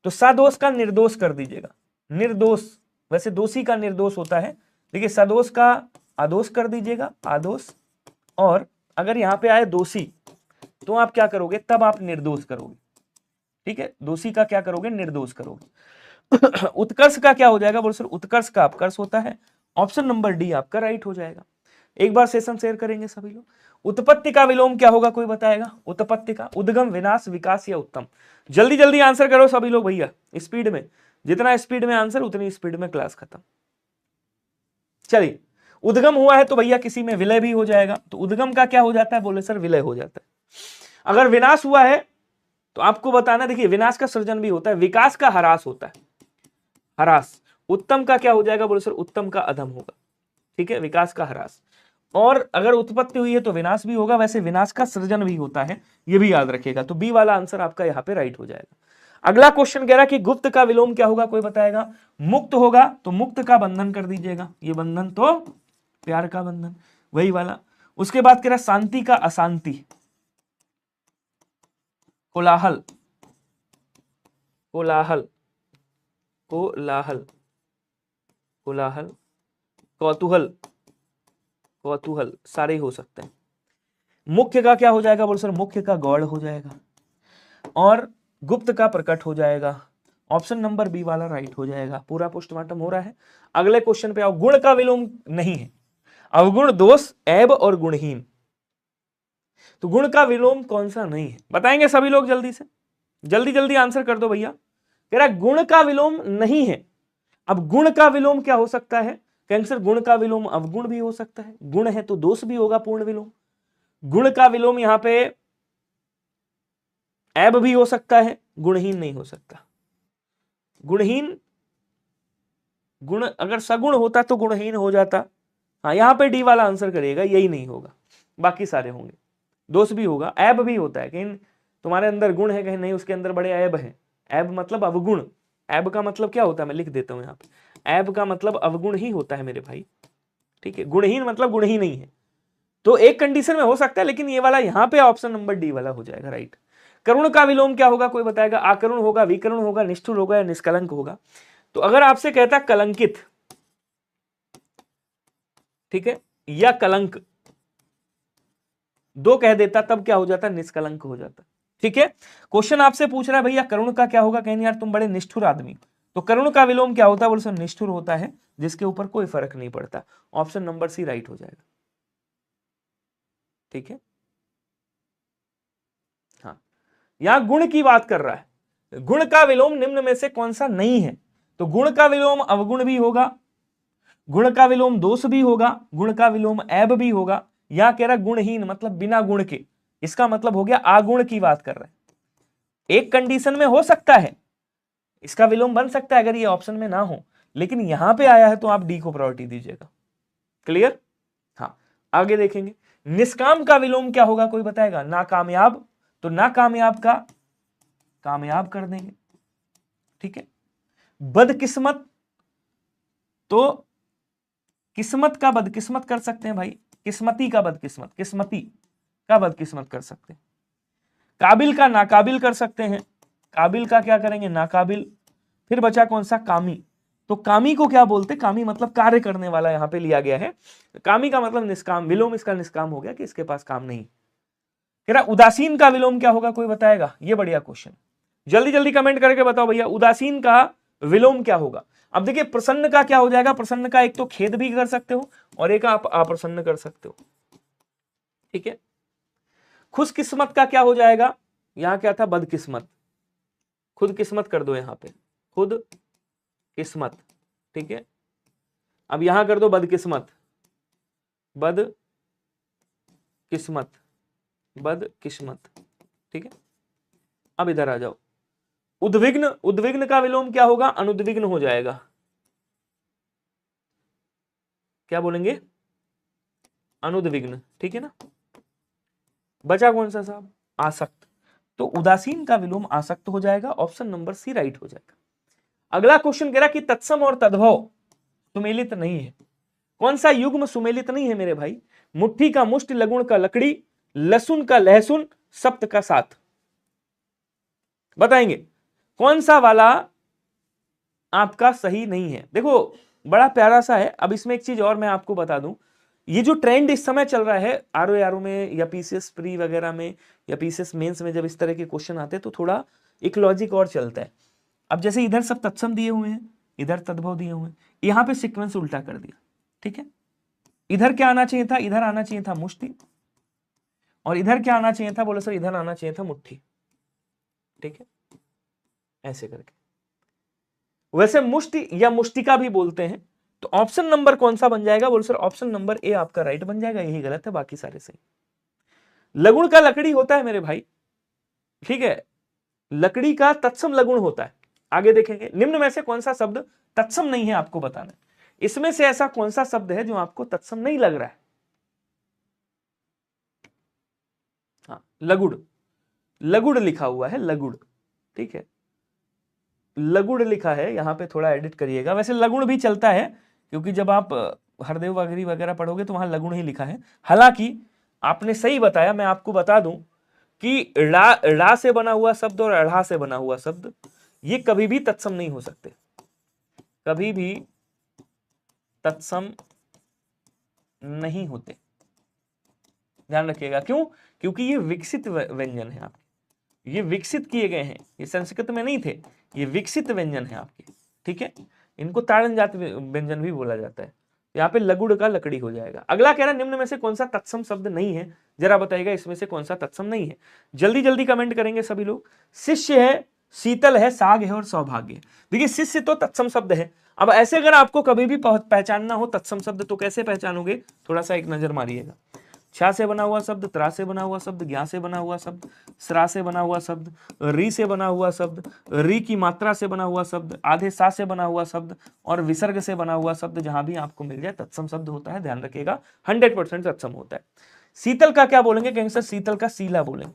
तो सदोष का निर्दोष कर दीजिएगा। निर्दोष, वैसे दोषी का निर्दोष होता है, देखिए सदोष का अदोष कर दीजिएगा, आदोष। और अगर यहां पे आए दोषी तो आप क्या करोगे, तब आप निर्दोष करोगे। ठीक है, दोषी का क्या करोगे, निर्दोष करोगे। उत्कर्ष का क्या हो जाएगा, बोल सर उत्कर्ष का अपकर्ष होता है। ऑप्शन नंबर डी आपका राइट हो जाएगा। एक बार सेशन शेयर करेंगे सभी लोग। उत्पत्ति का विलोम क्या होगा, कोई बताएगा। उत्पत्ति का उद्गम, विनाश, विकास या उत्तम। जल्दी जल्दी आंसर करो सभी लोग भैया, स्पीड में, जितना स्पीड में आंसर उतनी स्पीड में क्लास खत्म। चलिए, उद्गम हुआ है तो भैया किसी में विलय भी हो जाएगा, तो उद्गम का क्या हो जाता है, बोले सर विलय हो जाता है। अगर विनाश हुआ है तो आपको बताना, देखिए विनाश का सृजन भी होता है, विकास का ह्रास होता है, ह्रास। उत्तम का क्या हो जाएगा, बोले सर उत्तम का अधम होगा। ठीक है, विकास का ह्रास। और अगर उत्पत्ति हुई है तो विनाश भी होगा, वैसे विनाश का सृजन भी होता है, ये भी याद रखिएगा। तो बी वाला आंसर आपका यहाँ पे राइट हो जाएगा। अगला क्वेश्चन कह रहा है कि गुप्त का विलोम क्या होगा, कोई बताएगा। मुक्त होगा तो मुक्त का बंधन कर दीजिएगा, ये बंधन तो प्यार का बंधन, वही वाला। उसके बाद कह रहा शांति का अशांति, कोलाहल, कोलाहल, कोलाहल, कोलाहल, कौतूहल, कौतूहल, सारे हो सकते हैं। मुख्य का क्या हो जाएगा, बोल सर मुख्य का गौड़ हो जाएगा। और गुप्त का प्रकट हो जाएगा। ऑप्शन नंबर बी वाला राइट हो जाएगा। पूरा पोस्टमार्टम हो रहा है। अगले क्वेश्चन पे आओ। गुण का विलोम नहीं है, अवगुण, दोष, ऐब और गुणहीन। तो गुण का विलोम कौन सा नहीं है, बताएंगे सभी लोग जल्दी से, जल्दी जल्दी आंसर कर दो भैया। कह रहा गुण का विलोम नहीं है। अब गुण का विलोम क्या हो सकता है, कहेंगे सर गुण का विलोम अवगुण भी हो सकता है, गुण है तो दोष भी होगा, पूर्ण विलोम। गुण का विलोम यहां पे ऐब भी हो सकता है, गुणहीन नहीं हो सकता। गुणहीन, गुण अगर सगुण होता तो गुणहीन हो जाता। हाँ, यहां पे डी वाला आंसर करिएगा, यही नहीं होगा, बाकी सारे होंगे। दोष भी होगा, ऐब भी होता है, कहीं तुम्हारे अंदर गुण है, कहीं नहीं उसके अंदर बड़े ऐब है। ऐब मतलब अवगुण, ऐब का मतलब क्या होता है, मैं लिख देता हूं यहाँ पे। ऐब का मतलब अवगुण ही होता है मेरे भाई। ठीक है, गुणहीन मतलब गुण ही नहीं है। तो एक कंडीशन में हो सकता है, लेकिन ये वाला यहाँ पे ऑप्शन नंबर डी वाला हो जाएगा राइट। करुण का विलोम क्या होगा, कोई बताएगा। आकरुण होगा, विकरुण होगा, निष्ठुर होगा या निष्कलंक होगा। तो अगर आपसे कहता कलंकित, ठीक है, या कलंक, दो कह देता, तब क्या हो जाता, निष्कलंक हो जाता। ठीक है, क्वेश्चन आपसे पूछ रहा है भैया करुण का क्या होगा, कहेंगे यार तुम बड़े निष्ठुर आदमी। तो करुण का विलोम क्या होता है, बोले सर निष्ठुर होता है, जिसके ऊपर कोई फर्क नहीं पड़ता। ऑप्शन नंबर सी राइट हो जाएगा। ठीक है, हाँ, यहां गुण की बात कर रहा है। गुण का विलोम निम्न में से कौन सा नहीं है, तो गुण का विलोम अवगुण भी होगा, गुण का विलोम दोष भी होगा, गुण का विलोम ऐब भी होगा। यहां कह रहा गुणहीन मतलब बिना गुण के, इसका मतलब हो गया आगुण की बात कर रहे हैं। एक कंडीशन में हो सकता है इसका विलोम बन सकता है अगर ये ऑप्शन में ना हो, लेकिन यहां पे आया है तो आप डी को प्रायोरिटी दीजिएगा। क्लियर, हाँ, आगे देखेंगे। निष्काम का विलोम क्या होगा, कोई बताएगा। नाकामयाब, तो नाकामयाब का कामयाब कर देंगे। ठीक है, बदकिस्मत, तो किस्मत का बदकिस्मत कर सकते हैं भाई, किस्मती का बदकिस्मत, किस्मती का बदकिस्मत कर सकते हैं। काबिल का नाकाबिल कर सकते हैं, काबिल का क्या करेंगे, नाकाबिल। फिर बचा कौन सा, कामी। तो कामी को क्या बोलते, कामी मतलब कार्य करने वाला, यहां पे लिया गया है। कामी का मतलब निष्काम, विलोम इसका निष्काम हो गया कि इसके पास काम नहीं। कह रहा उदासीन का विलोम क्या होगा, कोई बताएगा। ये बढ़िया क्वेश्चन, जल्दी जल्दी कमेंट करके बताओ भैया, उदासीन का विलोम क्या होगा। अब देखिए प्रसन्न का क्या हो जाएगा, प्रसन्न का एक तो खेद भी कर सकते हो और एक आप अप्रसन्न कर सकते हो। ठीक है, खुशकिस्मत का क्या हो जाएगा, यहां क्या था, बदकिस्मत, खुद किस्मत कर दो यहां पे, खुद किस्मत। ठीक है, अब यहां कर दो बदकिस्मत, बद किस्मत, बद किस्मत। ठीक है, अब इधर आ जाओ। उद्विग्न, उद्विग्न का विलोम क्या होगा, अनुद्विग्न हो जाएगा। क्या बोलेंगे, अनुद्विग्न। ठीक है ना, बचा कौन सा साहब, आसक्त। तो उदासीन का विलोम आसक्त हो जाएगा, ऑप्शन नंबर सी राइट हो जाएगा। अगला क्वेश्चन कह रहा कि तत्सम और तद्भव सुमेलित नहीं है। कौन सा युग्म सुमेलित नहीं है मेरे भाई? मुट्ठी का मुष्टि, लगुण का लकड़ी, लहसुन का लहसुन, सप्त का सात। बताएंगे कौन सा वाला आपका सही नहीं है। देखो बड़ा प्यारा सा है। अब इसमें एक चीज और मैं आपको बता दूं, ये जो ट्रेंड इस समय चल रहा है आरओ में या पीसीएस प्री वगैरह में या पीसीएस मेंस में, जब इस तरह के क्वेश्चन आते हैं तो थोड़ा एक लॉजिक और चलता है। अब जैसे इधर सब तत्सम दिए हुए हैं, इधर तद्भव दिए हुए हैं, यहां पे सीक्वेंस उल्टा कर दिया, ठीक है। इधर क्या आना चाहिए था? इधर आना चाहिए था मुष्टि, और इधर क्या आना चाहिए था? बोले सर इधर आना चाहिए था मुट्ठी, ठीक है, ऐसे करके। वैसे मुष्टि या मुष्टिका भी बोलते हैं। तो ऑप्शन नंबर कौन सा बन जाएगा? बोले सर ऑप्शन नंबर ए आपका राइट बन जाएगा, यही गलत है, बाकी सारे सही। लगुण का लकड़ी होता है मेरे भाई, ठीक है, लकड़ी का तत्सम लगुण होता है। आगे देखेंगे निम्न में से कौन सा शब्द तत्सम नहीं है, आपको बताना है। इसमें से ऐसा कौन सा शब्द है जो आपको तत्सम नहीं लग रहा है? हाँ, लगुड़, लगुड़ लिखा हुआ है, लगुड़, ठीक है, लगुड़ लिखा है, यहां पे थोड़ा एडिट करिएगा। वैसे लगुण भी चलता है, क्योंकि जब आप हरदेव वगैरह वगैरह पढ़ोगे तो वहां लगुण ही लिखा है। हालांकि आपने सही बताया, मैं आपको बता दूं कि ड़ा से बना हुआ शब्द और अढ़ा से बना हुआ शब्द ये कभी भी तत्सम नहीं हो सकते, कभी भी तत्सम नहीं होते, ध्यान रखिएगा। क्यों? क्योंकि ये विकसित व्यंजन है आपके, ये विकसित किए गए हैं, ये संस्कृत में नहीं थे, ये विकसित व्यंजन है आपके, ठीक है। इनको ताड़न जाति व्यंजन भी बोला जाता है। यहाँ पे लगुड़ का लकड़ी हो जाएगा। अगला कह रहा है निम्न में से कौन सा तत्सम शब्द नहीं है, जरा बताइएगा इसमें से कौन सा तत्सम नहीं है। जल्दी जल्दी कमेंट करेंगे सभी लोग। शिष्य है, शीतल है, साग है और सौभाग्य है। देखिए शिष्य तो तत्सम शब्द है। अब ऐसे अगर आपको कभी भी पहचानना हो तत्सम शब्द तो कैसे पहचानोगे? थोड़ा सा एक नजर मारिएगा। छा से बना हुआ शब्द, त्रा से बना हुआ शब्द, ज्ञा से बना हुआ शब्द, स्रा से बना हुआ शब्द, री से बना हुआ शब्द, री की मात्रा से बना हुआ शब्द, आधे सा से बना हुआ शब्द और विसर्ग से बना हुआ शब्द, जहां भी आपको मिल जाए तत्सम शब्द होता है, ध्यान रखिएगा 100% तत्सम होता है। शीतल का क्या बोलेंगे? कहेंगे सर शीतल का सीला बोलेंगे,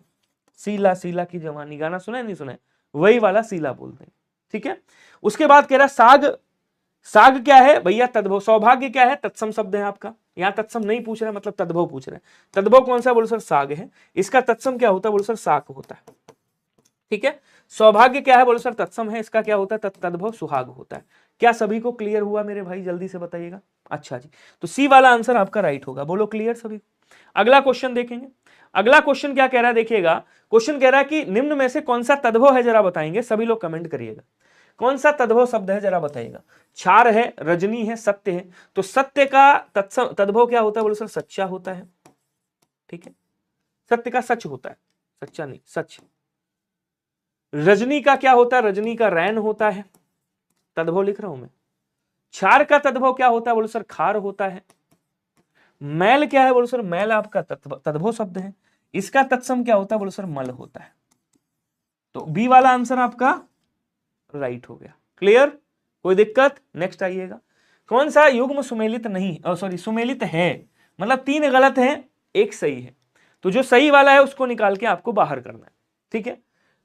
सीला, सीला की जवानी, गाना सुना है नहीं सुना है? वही वाला सीला बोलते हैं, ठीक है। उसके बाद कह रहा साग, साग क्या है भैया? तद्भव। सौभाग्य क्या है? तत्सम शब्द है आपका। यहां तत्सम नहीं पूछ रहा है, मतलब तद्भव पूछ रहे हैं। तद्भव कौन सा? बोलो सर साग है। इसका तत्सम क्या होता है? बोलो सर साक होता है, ठीक है। सौभाग्य क्या है? बोलो सर तत्सम है। इसका क्या होता है? तद्भव सुहाग होता है। क्या सभी को क्लियर हुआ मेरे भाई? जल्दी से बताइएगा। अच्छा जी, तो सी वाला आंसर आपका राइट होगा। बोलो क्लियर सभी को। अगला क्वेश्चन देखेंगे। अगला क्वेश्चन क्या कह रहा है? देखिएगा, क्वेश्चन कह रहा है कि निम्न में से कौन सा तद्भव है, जरा बताएंगे सभी लोग, कमेंट करिएगा। कौन सा तद्भव शब्द है, जरा बताइएगा। छार है, रजनी है, सत्य है। तो सत्य का तद्भव क्या होता है? बोलो सर सच्चा होता है, ठीक है। सत्य का सच होता है, सच्चा नहीं, सच। रजनी का क्या होता है? रजनी का रैन होता है, तद्भव लिख रहा हूं मैं। छार का तद्भव क्या होता है? बोलो सर खार होता है। मैल क्या है? बोलो सर मैल आपका तद्भव शब्द है। इसका तत्सम क्या होता है? बोलो सर मल होता है। तो बी वाला आंसर आपका राइट हो गया। क्लियर? कोई दिक्कत? नेक्स्ट आइएगा। कौन सा युग्म सुमेलित नहीं, सॉरी सुमेलित है, मतलब 3 गलत है, 1 सही है। तो जो सही वाला है उसको निकाल के आपको बाहर करना है, ठीक है।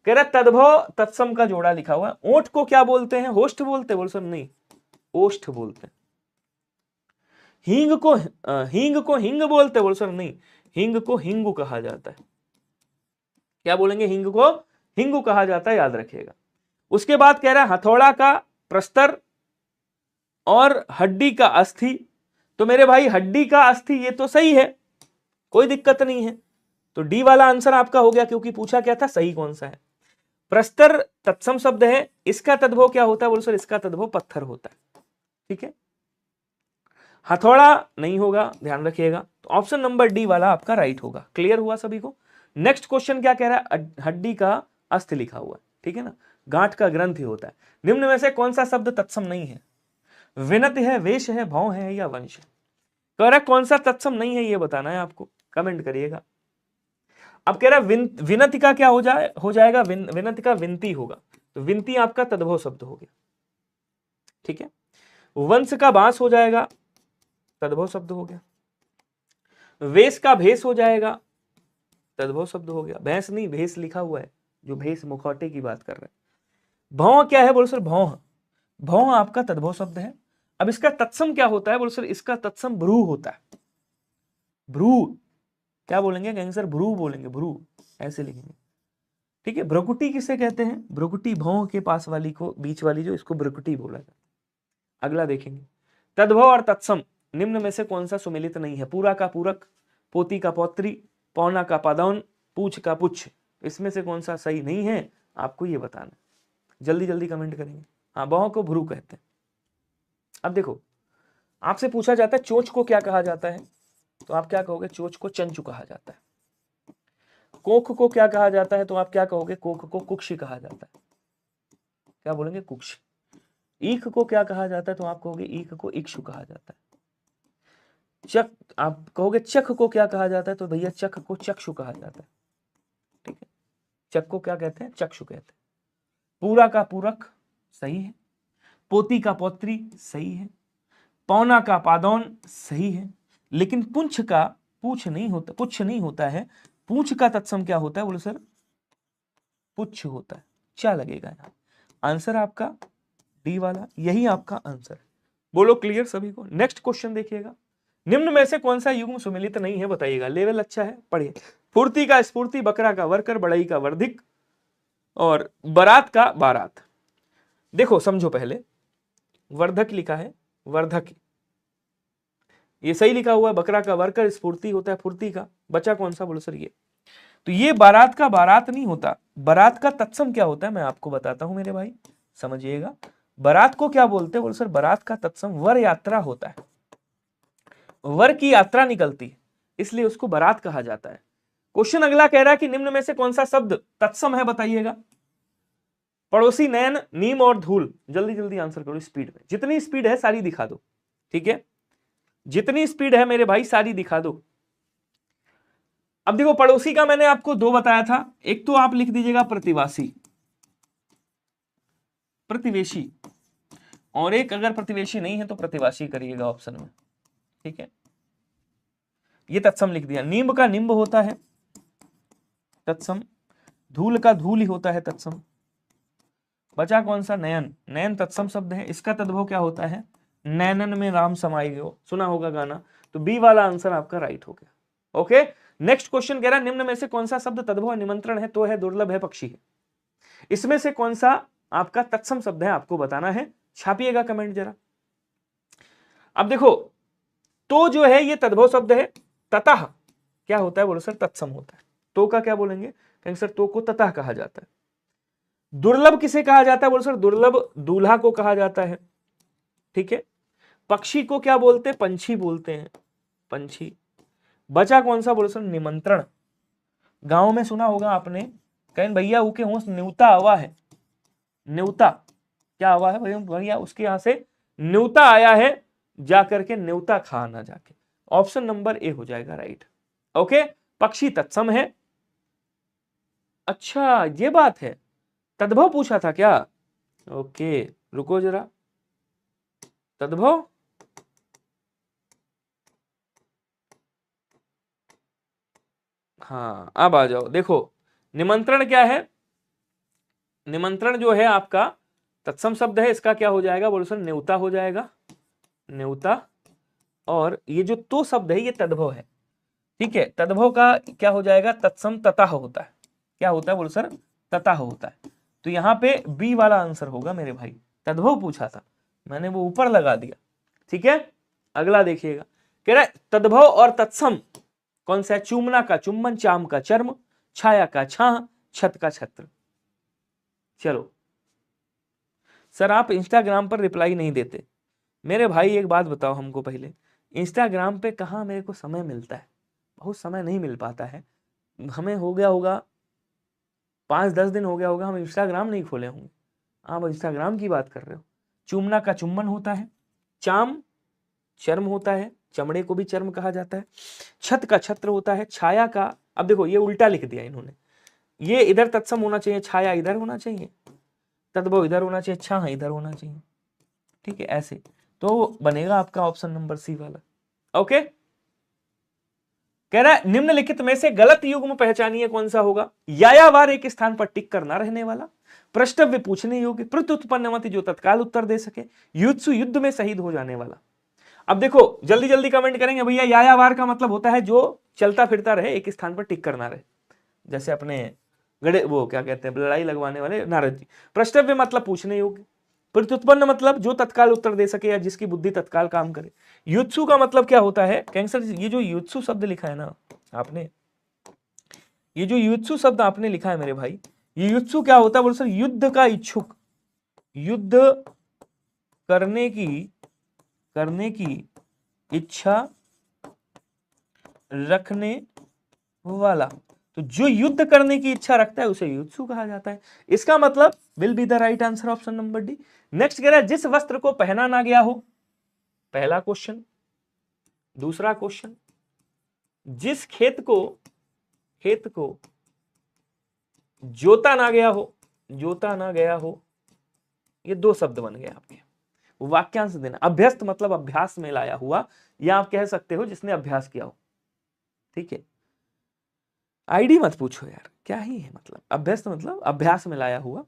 कह रहा तद्भव तत्सम का जोड़ा लिखा हुआ है। ओठ को क्या बोलते हैं? होस्ट बोलते हैं। बोल सर नहीं, ओष्ठ बोलते हैं। हींग को हिंग बोलते हैं। बोल सर नहीं, हिंग को हिंगू कहा जाता है। क्या बोलेंगे? हिंग को हिंगू कहा जाता है, याद रखिएगा। उसके बाद कह रहा है हथौड़ा का प्रस्तर और हड्डी का अस्थि। तो मेरे भाई हड्डी का अस्थि ये तो सही है, कोई दिक्कत नहीं है। तो डी वाला आंसर आपका हो गया, क्योंकि पूछा क्या था सही कौन सा है। प्रस्तर तत्सम शब्द है, इसका तद्भव क्या होता है? बोलो सर इसका तद्भव पत्थर होता है, ठीक है। हथौड़ा नहीं होगा, ध्यान रखिएगा। तो ऑप्शन नंबर डी वाला आपका राइट होगा। क्लियर हुआ सभी को? नेक्स्ट क्वेश्चन क्या कह रहा है? हड्डी का अस्थि लिखा हुआ है, ठीक है ना, गांठ का ग्रंथि होता है। निम्न में से कौन सा शब्द तत्सम नहीं है? विनत है, वेश है, भौं है या वंश है? कह रहा है कौन सा तत्सम नहीं है, ये बताना है आपको, कमेंट करिएगा। अब कह रहा है विनति का क्या हो जाएगा? विनति का विनती होगा, तो विनती आपका तद्भव शब्द हो गया, ठीक है। वंश का बांस हो जाएगा, तद्भव शब्द हो गया। वेश का भेष हो जाएगा, तद्भव शब्द हो गया। भैंस नहीं, भेष लिखा हुआ है, जो भेष मुखौटे की बात कर रहे हैं। भौं क्या है? बोलो सर भौं, भौं आपका तद्भव शब्द है। अब इसका तत्सम क्या होता है? बोलो सर इसका तत्सम भ्रू होता है। भ्रू क्या बोलेंगे? कहेंगे सर भ्रू बोलेंगे, भ्रू ऐसे लिखेंगे, ठीक है। भ्रुकुटी किसे कहते हैं? भ्रुकुटी भौं के पास वाली को, बीच वाली जो, इसको भ्रुकुटी बोला जाता है। अगला देखेंगे, तद्भव और तत्सम निम्न में से कौन सा सुमेलित नहीं है? पूरा का पूरक, पोती का पौत्री, पौना का पादौन, पूछ का पुच्छ, इसमें से कौन सा सही नहीं है आपको ये बताना। जल्दी जल्दी कमेंट करेंगे। हाँ, बहु को भ्रू कहते हैं। अब देखो, आपसे पूछा जाता है चोंच को क्या कहा जाता है, तो आप क्या कहोगे? चोंच को चंचु कहा जाता है। कोख को क्या कहा जाता है, तो आप क्या कहोगे? कोख को कुक्षी कहा जाता है। क्या बोलेंगे? कुक्षी। ईख को क्या कहा जाता है, तो आप कहोगे ईख को इक्षु कहा जाता है। चक, आप कहोगे चख को क्या कहा जाता है, तो भैया चख को चक्षु कहा जाता है, ठीक है। चक को क्या कहते हैं? चक्षु कहते हैं। पूरा का पूरक सही है, पोती का पौत्री सही है, पौना का पादौन सही है, लेकिन पुंछ का पूछ नहीं होता, पुच्छ नहीं होता है। पूछ का तत्सम क्या होता है? बोलो सर पुच्छ होता है। क्या लगेगा यहाँ? आंसर आपका डी वाला, यही आपका आंसर है। बोलो क्लियर सभी को। नेक्स्ट क्वेश्चन देखिएगा, निम्न में से कौन सा युग्म सुमेलित नहीं है बताइएगा। लेवल अच्छा है, पढ़िए। फुर्ती का स्फूर्ति, बकरा का वर्कर, बढ़ई का वर्धिक और बारात का बारात। देखो समझो, पहले वर्धक लिखा है, वर्धक ये सही लिखा हुआ है। बकरा का वर्कर, स्फूर्ति होता है फुर्ती का, बचा कौन सा? बोलो सर ये। तो ये बारात का बारात नहीं होता। बारात का तत्सम क्या होता है मैं आपको बताता हूं मेरे भाई, समझिएगा। बारात को क्या बोलते हैं? बोलो सर बारात का तत्सम वर यात्रा होता है। वर की यात्रा निकलती है, इसलिए उसको बारात कहा जाता है। क्वेश्चन अगला कह रहा है कि निम्न में से कौन सा शब्द तत्सम है बताइएगा। पड़ोसी, नयन, नीम और धूल। जल्दी जल्दी आंसर करो स्पीड में, जितनी स्पीड है सारी दिखा दो, ठीक है। जितनी स्पीड है मेरे भाई सारी दिखा दो। अब देखो, पड़ोसी का मैंने आपको दो बताया था, एक तो आप लिख दीजिएगा प्रतिवासी, प्रतिवेशी, और एक अगर प्रतिवेशी नहीं है तो प्रतिवासी करिएगा ऑप्शन में, ठीक है। ये तत्सम लिख दिया। नींब का निंब होता है तत्सम, धूल का धूल ही होता है तत्सम। बचा कौन सा? नयन। नयन तत्सम शब्द है, इसका तद्भव क्या होता है? नैनन में राम समाई गयो, सुना होगा गाना। तो बी वाला आंसर आपका राइट हो गया। ओके, नेक्स्ट क्वेश्चन कह रहा है निम्न में से कौन सा शब्द तद्भव निमंत्रण है, तो है, दुर्लभ है, पक्षी है। इसमें से कौन सा आपका तत्सम शब्द है आपको बताना है, छापिएगा कमेंट जरा। अब देखो, तो जो है ये तद्भव शब्द है, ततः क्या होता है? बोलो सर तत्सम होता है। तो का क्या बोलेंगे? कहेंगे सर तो को ततः कहा जाता है। दुर्लभ किसे कहा जाता है? बोलो सर दुर्लभ दूल्हा को कहा जाता है, ठीक है। पक्षी को क्या बोलते हैं? पंछी बोलते हैं, पंछी। बचा कौन सा? बोलो सर निमंत्रण। गांव में सुना होगा आपने, कहें भैया ऊके होश न्यूता आवा है। न्यूता क्या आवा है भैया? उसके यहां से न्यूता आया है, जाकर के न्यूता खाना जाके। ऑप्शन नंबर ए हो जाएगा राइट। ओके, पक्षी तत्सम है। अच्छा ये बात है, तद्भव पूछा था क्या? ओके रुको जरा, तद्भव हाँ अब आ जाओ। देखो निमंत्रण क्या है? निमंत्रण जो है आपका तत्सम शब्द है, इसका क्या हो जाएगा? बोलो सर न्योता हो जाएगा, न्योता। और ये जो तो शब्द है ये तद्भव है, ठीक है। तद्भव का क्या हो जाएगा? तत्सम ततः होता है। क्या होता है? बोलो सर ततः होता है। तो यहाँ पे बी वाला आंसर होगा मेरे भाई। तद्भव पूछा था मैंने, वो ऊपर लगा दिया, ठीक है। अगला देखिएगा, कह रहा है तद्भव और तत्सम कौन सा है? चूमना का चुम्बन, चाम का चर्म, छाया का छाह, छत का छत्र। चलो सर आप इंस्टाग्राम पर रिप्लाई नहीं देते मेरे भाई, एक बात बताओ हमको पहले, इंस्टाग्राम पे कहाँ मेरे को समय मिलता है? बहुत समय नहीं मिल पाता है हमें। हो गया होगा 5-10 दिन हो गया होगा हम इंस्टाग्राम नहीं खोले होंगे। आप इंस्टाग्राम की बात कर रहे हो। चूमना का चुम्बन होता है, चाम चर्म होता है, चमड़े को भी चर्म कहा जाता है, छत का छत्र होता है, छाया का, अब देखो ये उल्टा लिख दिया इन्होंने, ये इधर तत्सम होना चाहिए, छाया इधर होना चाहिए, तद्भव इधर होना चाहिए, छाह इधर होना चाहिए, ठीक है। ऐसे तो बनेगा आपका ऑप्शन नंबर सी वाला। ओके, कह रहा है निम्नलिखित में से गलत युग्म पहचानिए कौन सा होगा? यायावार एक स्थान पर टिक कर ना रहने वाला, प्रश्नव्य पूछने योग्य, प्रत्युत्पन्नमति जो तत्काल उत्तर दे सके, युत्सु युद्ध में शहीद हो जाने वाला। अब देखो जल्दी जल्दी कमेंट करेंगे भैया, यायावार का मतलब होता है जो चलता फिरता रहे, एक स्थान पर टिक कर ना रहे, जैसे अपने गड़े वो क्या कहते हैं लड़ाई लगवाने वाले नारद जी। प्रश्नव्य मतलब पूछने योग्य, प्रत्युत्पन्न मतलब जो तत्काल उत्तर दे सके या जिसकी बुद्धि तत्काल काम करे। युत्सु का मतलब क्या होता है कैंसर, ये जो युत्सु शब्द लिखा है ना आपने, ये जो युत्सु शब्द आपने लिखा है मेरे भाई, ये युत्सु क्या होता है बोल सर, युद्ध का इच्छुक, युद्ध करने की इच्छा रखने वाला। तो जो युद्ध करने की इच्छा रखता है उसे युत्सु कहा जाता है। इसका मतलब will be the right answer option number D. Next कह रहा है जिस वस्त्र को पहना ना गया हो, पहला क्वेश्चन। दूसरा क्वेश्चन, जिस खेत को जोता ना गया हो, ये दो शब्द बन गए आपके, वाक्यांश देना। अभ्यस्त मतलब अभ्यास में लाया हुआ, या आप कह सकते हो जिसने अभ्यास किया हो, ठीक है। आईडी मत पूछो यार, क्या ही है मतलब, अभ्यस्त मतलब अभ्यास में लाया हुआ,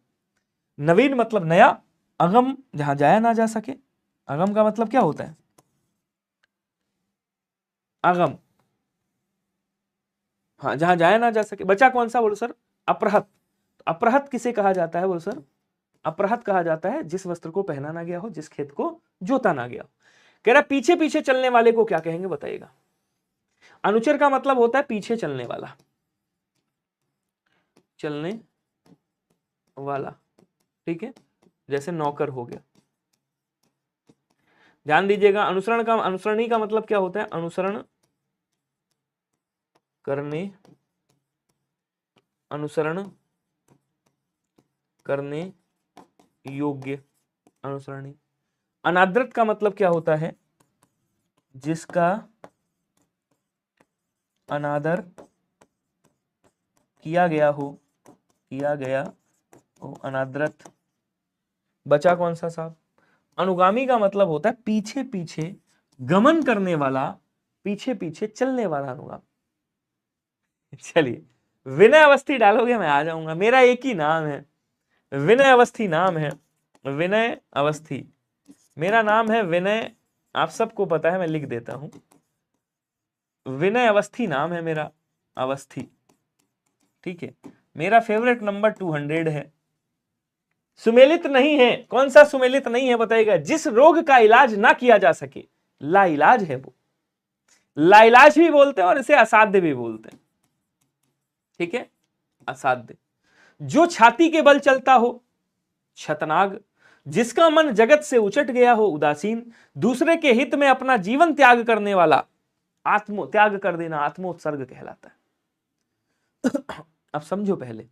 नवीन मतलब नया, अगम जहां जाया ना जा सके, अगम का मतलब क्या होता है, अगम, हाँ जहां जाया ना जा सके। बचा कौन सा बोलो सर, अपरहत। अपरहत किसे कहा जाता है बोलो सर, अपरहत कहा जाता है जिस वस्त्र को पहना ना गया हो, जिस खेत को जोता ना गया हो। कह रहा पीछे पीछे चलने वाले को क्या कहेंगे बताइएगा। अनुचर का मतलब होता है पीछे चलने वाला, चलने वाला, ठीक है, जैसे नौकर हो गया। ध्यान दीजिएगा, अनुसरणी का मतलब क्या होता है, अनुसरण करने योग्य, अनुसरणी। अनादृत का मतलब क्या होता है, जिसका अनादर किया गया हो, अनादृत। बचा कौन सा साहब, अनुगामी का मतलब होता है पीछे पीछे गमन करने वाला, पीछे पीछे चलने वाला अनुगामी। चलिए विनय अवस्थी डालोगे मैं आ जाऊंगा, मेरा एक ही नाम है, विनय अवस्थी नाम है, विनय अवस्थी मेरा नाम है, विनय आप सबको पता है, मैं लिख देता हूं, विनय अवस्थी नाम है मेरा, अवस्थी, ठीक है। मेरा फेवरेट नंबर 200 है। सुमेलित नहीं है, कौन सा सुमेलित नहीं है बताइएगा, जिस रोग का इलाज ना किया जा सके, लाइलाज है वो, लाइलाज भी बोलते हैं और इसे असाध्य भी बोलते हैं, ठीक है, असाध्य। जो छाती के बल चलता हो, छतनाग। जिसका मन जगत से उचट गया हो, उदासीन। दूसरे के हित में अपना जीवन त्याग करने वाला, आत्मो त्याग कर देना आत्मोत्सर्ग कहलाता है। अब समझो पहले,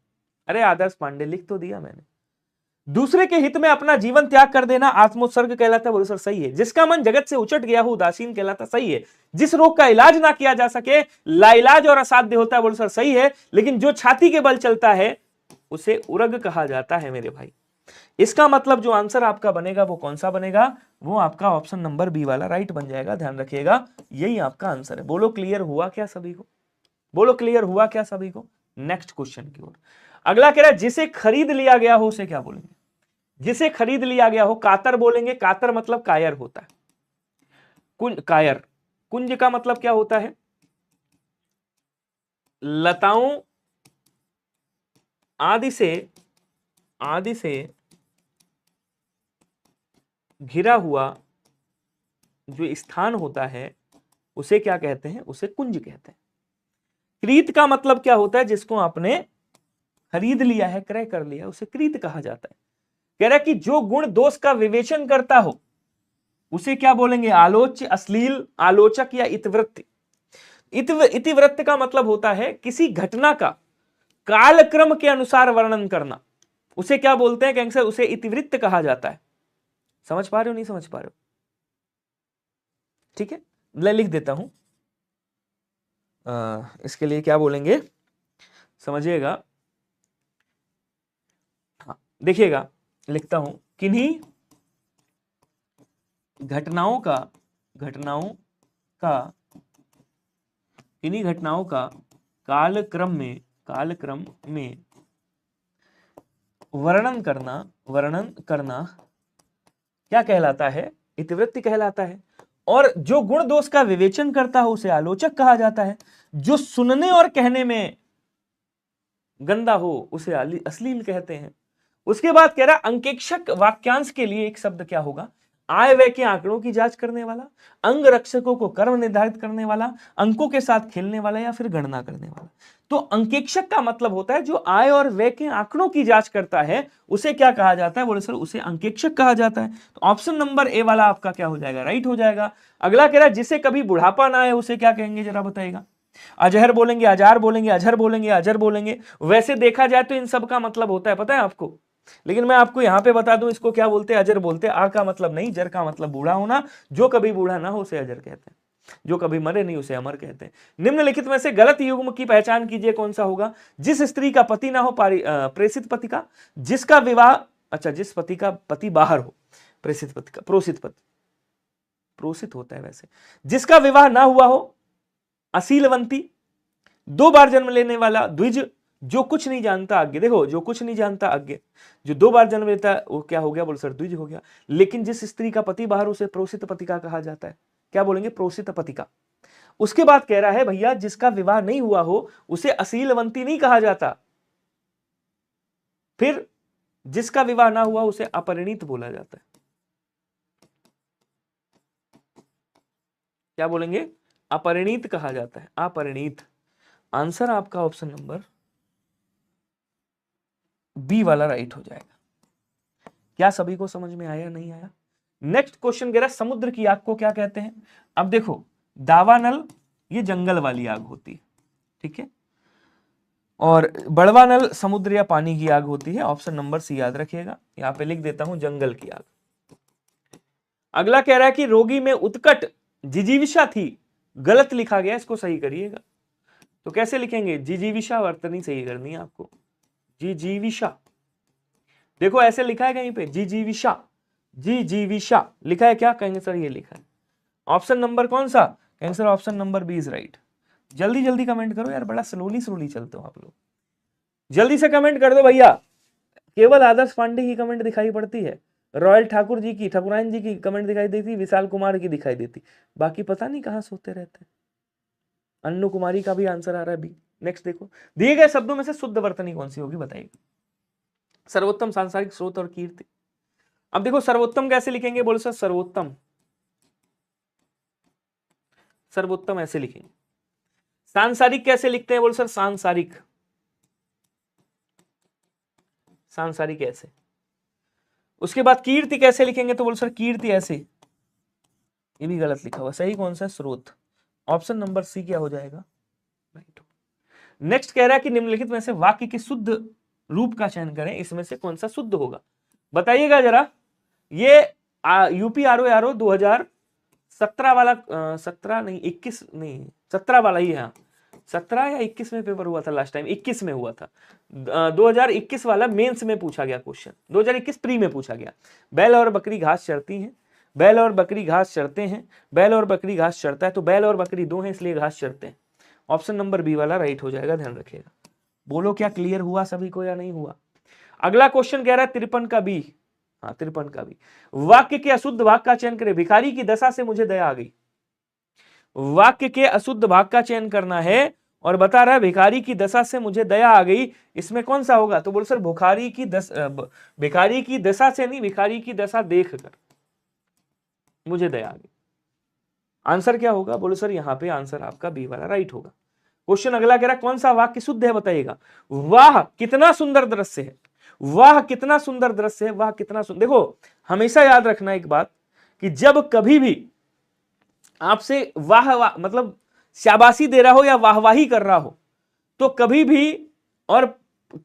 अरे आदर्श पांडे लिख तो दिया मैंने, दूसरे के हित में अपना जीवन त्याग कर देना आत्मोत्सर्ग कहलाता है, बोलो सर सही है। जिसका मन जगत से उचट गया हो, उदासीन कहलाता, सही है। जिस रोग का इलाज ना किया जा सके, लाइलाज और असाध्य होता है, बोलो सर सही है। लेकिन जो छाती के बल चलता है उसे उरग कहा जाता है मेरे भाई। इसका मतलब जो आंसर आपका बनेगा वो कौन सा बनेगा, वो आपका ऑप्शन नंबर बी वाला राइट बन जाएगा, ध्यान रखिएगा, यही आपका आंसर है। बोलो क्लियर हुआ क्या सभी को, बोलो क्लियर हुआ क्या सभी को। नेक्स्ट क्वेश्चन की ओर। अगला कह रहा है जिसे खरीद लिया गया हो उसे क्या बोलेंगे, जिसे खरीद लिया गया हो, कातर बोलेंगे। कातर मतलब कायर होता है, कुंज, कायर। कुंज का मतलब क्या होता है, लताओं आदि से घिरा हुआ जो स्थान होता है उसे क्या कहते हैं, उसे कुंज कहते हैं। क्रीत का मतलब क्या होता है, जिसको आपने खरीद लिया है, क्रय कर लिया, उसे क्रीत कहा जाता है। कह रहा है कि जो गुण दोष का विवेचन करता हो उसे क्या बोलेंगे, आलोच्य, अश्लील, आलोचक या इतिवृत्त। इतिवृत्त का मतलब होता है किसी घटना का कालक्रम के अनुसार वर्णन करना, उसे क्या बोलते हैं कैंसर, उसे इतिवृत्त कहा जाता है। समझ पा रहे हो नहीं समझ पा रहे हो, ठीक है, मैं लिख देता हूं, इसके लिए क्या बोलेंगे समझिएगा, हाँ देखिएगा, लिखता हूं, किन्हीं घटनाओं का कालक्रम में वर्णन करना क्या कहलाता है? इतिवृत्ति कहलाता है। और जो गुण दोष का विवेचन करता है उसे आलोचक कहा जाता है। जो सुनने और कहने में गंदा हो उसे अश्लील कहते हैं। उसके बाद कह रहा अंकेक्षक वाक्यांश के लिए एक शब्द क्या होगा? आय व्यय के आंकड़ों की जांच करने वाला, अंग रक्षकों को कर्म निर्धारित करने वाला, अंकों के साथ खेलने वाला या फिर गणना करने वाला। तो अंकेक्षक का मतलब होता है जो आय और व्यय के आंकड़ों की जांच करता है, उसे क्या कहा जाता है? बोले सर उसे अंकेक्षक कहा जाता है। तो ऑप्शन नंबर ए वाला आपका क्या हो जाएगा? राइट हो जाएगा। अगला कह रहा है जिसे कभी बुढ़ापा ना आए उसे क्या कहेंगे, जरा बताइएगा। अजहर बोलेंगे, अजार बोलेंगे, अजहर बोलेंगे, अजर बोलेंगे। वैसे देखा जाए तो इन सब का मतलब होता है पता है आपको, लेकिन मैं आपको यहां पे बता दूं इसको क्या बोलते हैं? अजर बोलते हैं। आ का मतलब नहीं, जर का मतलब बूढ़ा होना। जो कभी बूढ़ा ना हो उसे अजर कहते हैं, जो कभी मरे नहीं उसे अमर कहते हैं। निम्नलिखित में से गलत युग्म की पहचान कीजिए, कौन सा होगा? जिस स्त्री का पति ना हो, प्रेषित पति का। जिसका विवाह, अच्छा जिस पति का पति बाहर हो, प्रेषित पति का, प्रोषित पति, प्रोषित होता है वैसे। जिसका विवाह ना हुआ हो, अशीलवंती। 2 बार जन्म लेने वाला, द्विज। जो कुछ नहीं जानता अज्ञ। देखो जो कुछ नहीं जानता अज्ञ, जो 2 बार जन्म लेता है वो क्या हो गया? बोल सर द्विज हो गया। लेकिन जिस स्त्री का पति बाहर उसे प्रोषित पति का कहा जाता है। क्या बोलेंगे? प्रोषित पति का। उसके बाद कह रहा है भैया जिसका विवाह नहीं हुआ हो उसे अशीलवंती नहीं कहा जाता। फिर जिसका विवाह ना हुआ उसे अपरिणीत बोला जाता है। क्या बोलेंगे? अपरिणीत कहा जाता है, अपरिणीत। आंसर आपका ऑप्शन नंबर बी वाला राइट हो जाएगा। क्या सभी को समझ में आया, नहीं आया? नेक्स्ट क्वेश्चन कह रहा है समुद्र की आग को क्या कहते हैं? अब देखो दावानल ये जंगल वाली आग होती है, ठीक है, और बड़वा नल समुद्र या पानी की आग होती है। ऑप्शन नंबर सी याद रखिएगा। यहां पे लिख देता हूं जंगल की आग। अगला कह रहा है कि रोगी में उत्कट जिजीविषा थी, गलत लिखा गया, इसको सही करिएगा। तो कैसे लिखेंगे? जिजीविषा वर्तनी सही करनी है आपको, जिजीविषा। देखो ऐसे लिखा है कहीं पे, जिजीविषा, जिजीविषा लिखा है क्या? कहेंगे सर ये लिखा है। ऑप्शन नंबर कौन सा? कहेंगे sir option number B is right. जल्दी जल्दी कमेंट करो यार, बड़ा स्लोली स्लोली चलते हो आप लोग। जल्दी से कमेंट कर दो भैया। केवल आदर्श पांडे की कमेंट दिखाई पड़ती है, रॉयल ठाकुर जी की, ठाकुरायन जी की कमेंट दिखाई देती, विशाल कुमार की दिखाई देती, बाकी पता नहीं कहां सोते रहते। अन्नू कुमारी का भी आंसर आ रहा है बी। नेक्स्ट देखो, दिए गए शब्दों में से शुद्ध वर्तनी कौन सी होगी बताइए? सर्वोत्तम, सांसारिक, स्रोत और कीर्ति। अब देखो सर्वोत्तम कैसे लिखेंगे? बोलो सर सर्वोत्तम, सर्वोत्तम ऐसे लिखेंगे। सांसारिक कैसे लिखते हैं? बोलो सर सांसारिक, सांसारिक ऐसे। उसके बाद कीर्ति कैसे लिखेंगे? तो बोलो सर कीर्ति ऐसे। ये भी गलत लिखा हुआ, सही कौन सा है? स्रोत। ऑप्शन नंबर सी क्या हो जाएगा? राइट। नेक्स्ट कह रहा है कि निम्नलिखित में से वाक्य के शुद्ध रूप का चयन करें, इसमें से कौन सा शुद्ध होगा बताइएगा जरा। ये यूपी आरओ 2017 वाला, 17 नहीं 21 नहीं 17 वाला ही है। 17 या 21 में पेपर हुआ था लास्ट टाइम, 21 में हुआ था। 2021 वाला मेंस में पूछा गया क्वेश्चन, 2021 प्री में पूछा गया। बैल और बकरी घास चरती हैं, बैल और बकरी घास चरते हैं, बैल और बकरी घास चरता है। तो बैल और बकरी दो हैं इसलिए घास चरते हैं। ऑप्शन नंबर बी वाला राइट हो जाएगा, ध्यान रखिएगा। बोलो क्या क्लियर हुआ सभी को या नहीं हुआ? अगला क्वेश्चन कह रहा है 53 का बी। हाँ 53 का भी। वाक्य के अशुद्ध भाग का चयन करें। भिखारी की दशा से मुझे दया आ गई। वाक्य के अशुद्ध भाग का चयन करना है और बता रहा है भिखारी की दशा से मुझे दया आ गई, इसमें कौन सा होगा? तो बोल सर भिखारी की दशा से नहीं, भिखारी की दशा देखकर मुझे दया आ गई। आंसर क्या होगा? बोलो सर यहां पे आंसर आपका बी वाला राइट होगा। क्वेश्चन अगला कह रहा है कौन सा वाक्य शुद्ध है बताइएगा। वाह कितना सुंदर दृश्य है, वाह कितना सुंदर दृश्य है, वाह कितना सुंदर। देखो हमेशा याद रखना एक बात कि जब कभी भी आपसे वाह वाह मतलब शाबाशी दे रहा हो या वाहवाही कर रहा हो तो कभी भी, और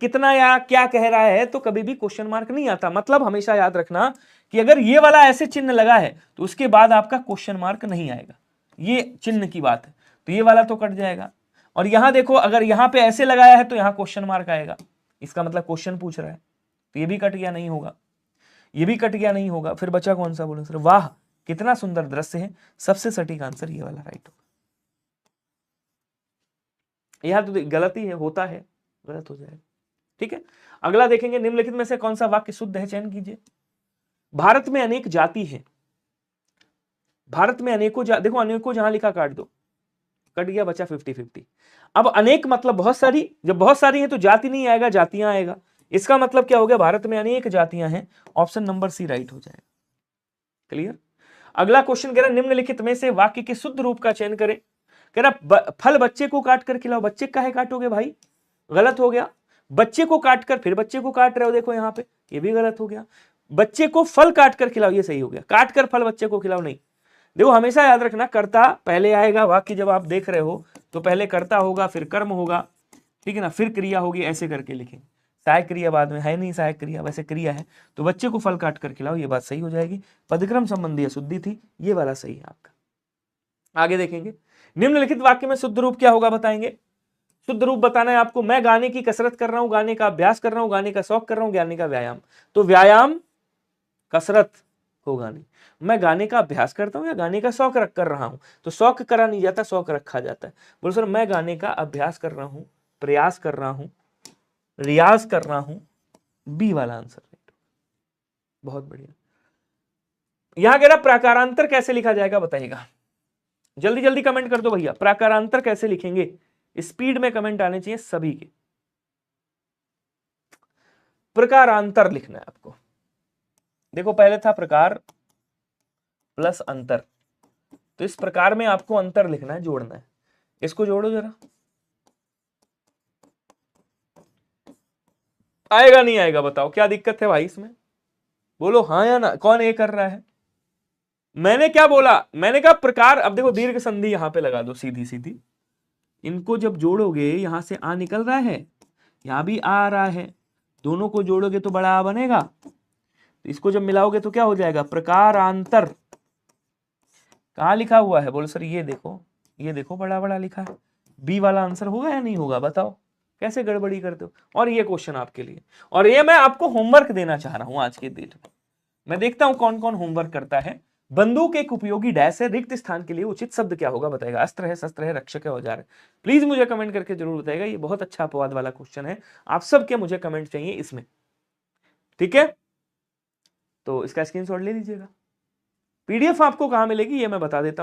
कितना या क्या कह रहा है तो कभी भी क्वेश्चन मार्क नहीं आता। मतलब हमेशा याद रखना कि अगर ये वाला ऐसे चिन्ह लगा है तो उसके बाद आपका क्वेश्चन मार्क नहीं आएगा, ये चिन्ह की बात है। तो ये वाला तो कट जाएगा। और यहां देखो अगर यहां पे ऐसे लगाया है तो यहां क्वेश्चन मार्क आएगा, इसका मतलब क्वेश्चन पूछ रहा है। तो ये भी कट गया, नहीं होगा, ये भी कट गया, नहीं होगा। फिर बचा कौन सा? बोलो सर वाह कितना सुंदर दृश्य है। सबसे सटीक आंसर ये वाला राइट होगा। यहां तो गलती है, होता है, गलत हो जाएगा। ठीक है, अगला देखेंगे, निम्नलिखित में से कौन सा वाक्य शुद्ध है, चयन कीजिए। भारत में अनेक जाति है। भारत में अनेकों देखो अनेकों जहां लिखा काट दो, कट गया, बचा 50-50। अब अनेक मतलब बहुत सारी, जब बहुत सारी है तो जाति नहीं आएगा, जातियां आएगा। इसका मतलब क्या हो गया, भारत में अनेक जातियां हैं, ऑप्शन नंबर सी राइट हो जाएगा। क्लियर। अगला क्वेश्चन कह रहा है निम्नलिखित में से वाक्य के शुद्ध रूप का चयन करें। कह रहा फल बच्चे को काट कर खिलाओ। बच्चे काहे काटोगे भाई, गलत हो गया। बच्चे को काट कर फिर बच्चे को काट रहे हो, देखो यहां पे, ये भी गलत हो गया। बच्चे को फल काट कर खिलाओ, ये सही हो गया। काट कर फल बच्चे को खिलाओ नहीं। देखो हमेशा याद रखना, कर्ता पहले आएगा, वाक्य जब आप देख रहे हो तो पहले कर्ता होगा, फिर कर्म होगा, ठीक है ना, फिर क्रिया होगी, ऐसे करके लिखेंगे। सहायक क्रिया बाद में है नहीं, सहायक क्रिया वैसे क्रिया है, तो बच्चे को फल काट कर खिलाओ, ये बात सही हो जाएगी। पदक्रम संबंधी अशुद्धि थी, ये वाला सही है आपका। आगे देखेंगे, निम्नलिखित वाक्य में शुद्ध रूप क्या होगा बताएंगे। शुद्ध रूप बताना है आपको, मैं गाने की कसरत कर रहा हूं, गाने का अभ्यास कर रहा हूं, गाने का शौक कर रहा हूं, गाने का व्यायाम। तो व्यायाम कसरत होगा नहीं। मैं गाने का अभ्यास करता हूं या गाने का शौक रख कर रहा हूं, तो शौक करा नहीं जाता, शौक रखा जाता है। बोलो सर मैं गाने का अभ्यास कर रहा हूं, प्रयास कर रहा हूं, रियाज कर रहा हूं, बी वाला आंसर राइट। बहुत बढ़िया। यहां कह रहा प्राकारांतर कैसे लिखा जाएगा बताइएगा, जल्दी जल्दी कमेंट कर दो भैया, प्राकारांतर कैसे लिखेंगे, स्पीड में कमेंट आने चाहिए सभी के। प्रकारांतर लिखना है आपको। देखो पहले था प्रकार प्लस अंतर, तो इस प्रकार में आपको अंतर लिखना है, जोड़ना है। इसको जोड़ो जरा, आएगा नहीं आएगा बताओ, क्या दिक्कत है भाई इसमें, बोलो हाँ या ना। कौन ए कर रहा है, मैंने क्या बोला, मैंने कहा प्रकार। अब देखो दीर्घ संधि यहां पे लगा दो सीधी सीधी, इनको जब जोड़ोगे यहां से आ निकल रहा है, यहां भी आ रहा है, दोनों को जोड़ोगे तो बड़ा आ बनेगा, तो इसको जब मिलाओगे तो क्या हो जाएगा, प्रकारांतर। कहां लिखा हुआ है, बोलो सर ये देखो, ये देखो बड़ा बड़ा लिखा है। बी वाला आंसर होगा या नहीं होगा बताओ, कैसे गड़बड़ी करते हो। और ये क्वेश्चन आपके लिए, और ये मैं आपको होमवर्क देना चाह रहा हूं आज के दिन में। मैं देखता हूं कौन कौन होमवर्क करता है। बंदूक एक उपयोगी डैश है, रिक्त स्थान के लिए उचित शब्द क्या होगा बताएगा। अस्त्र है, शस्त्र है, रक्षक है, औजार है। प्लीज मुझे कमेंट करके जरूर बताएगा, ये बहुत अच्छा अपवाद वाला क्वेश्चन है, आप सबके मुझे कमेंट चाहिए इसमें, ठीक है। तो इसका स्क्रीनशॉट ले लीजिएगा। पीडीएफ आपको कहां मिलेगी ये मैं बता देता हूं।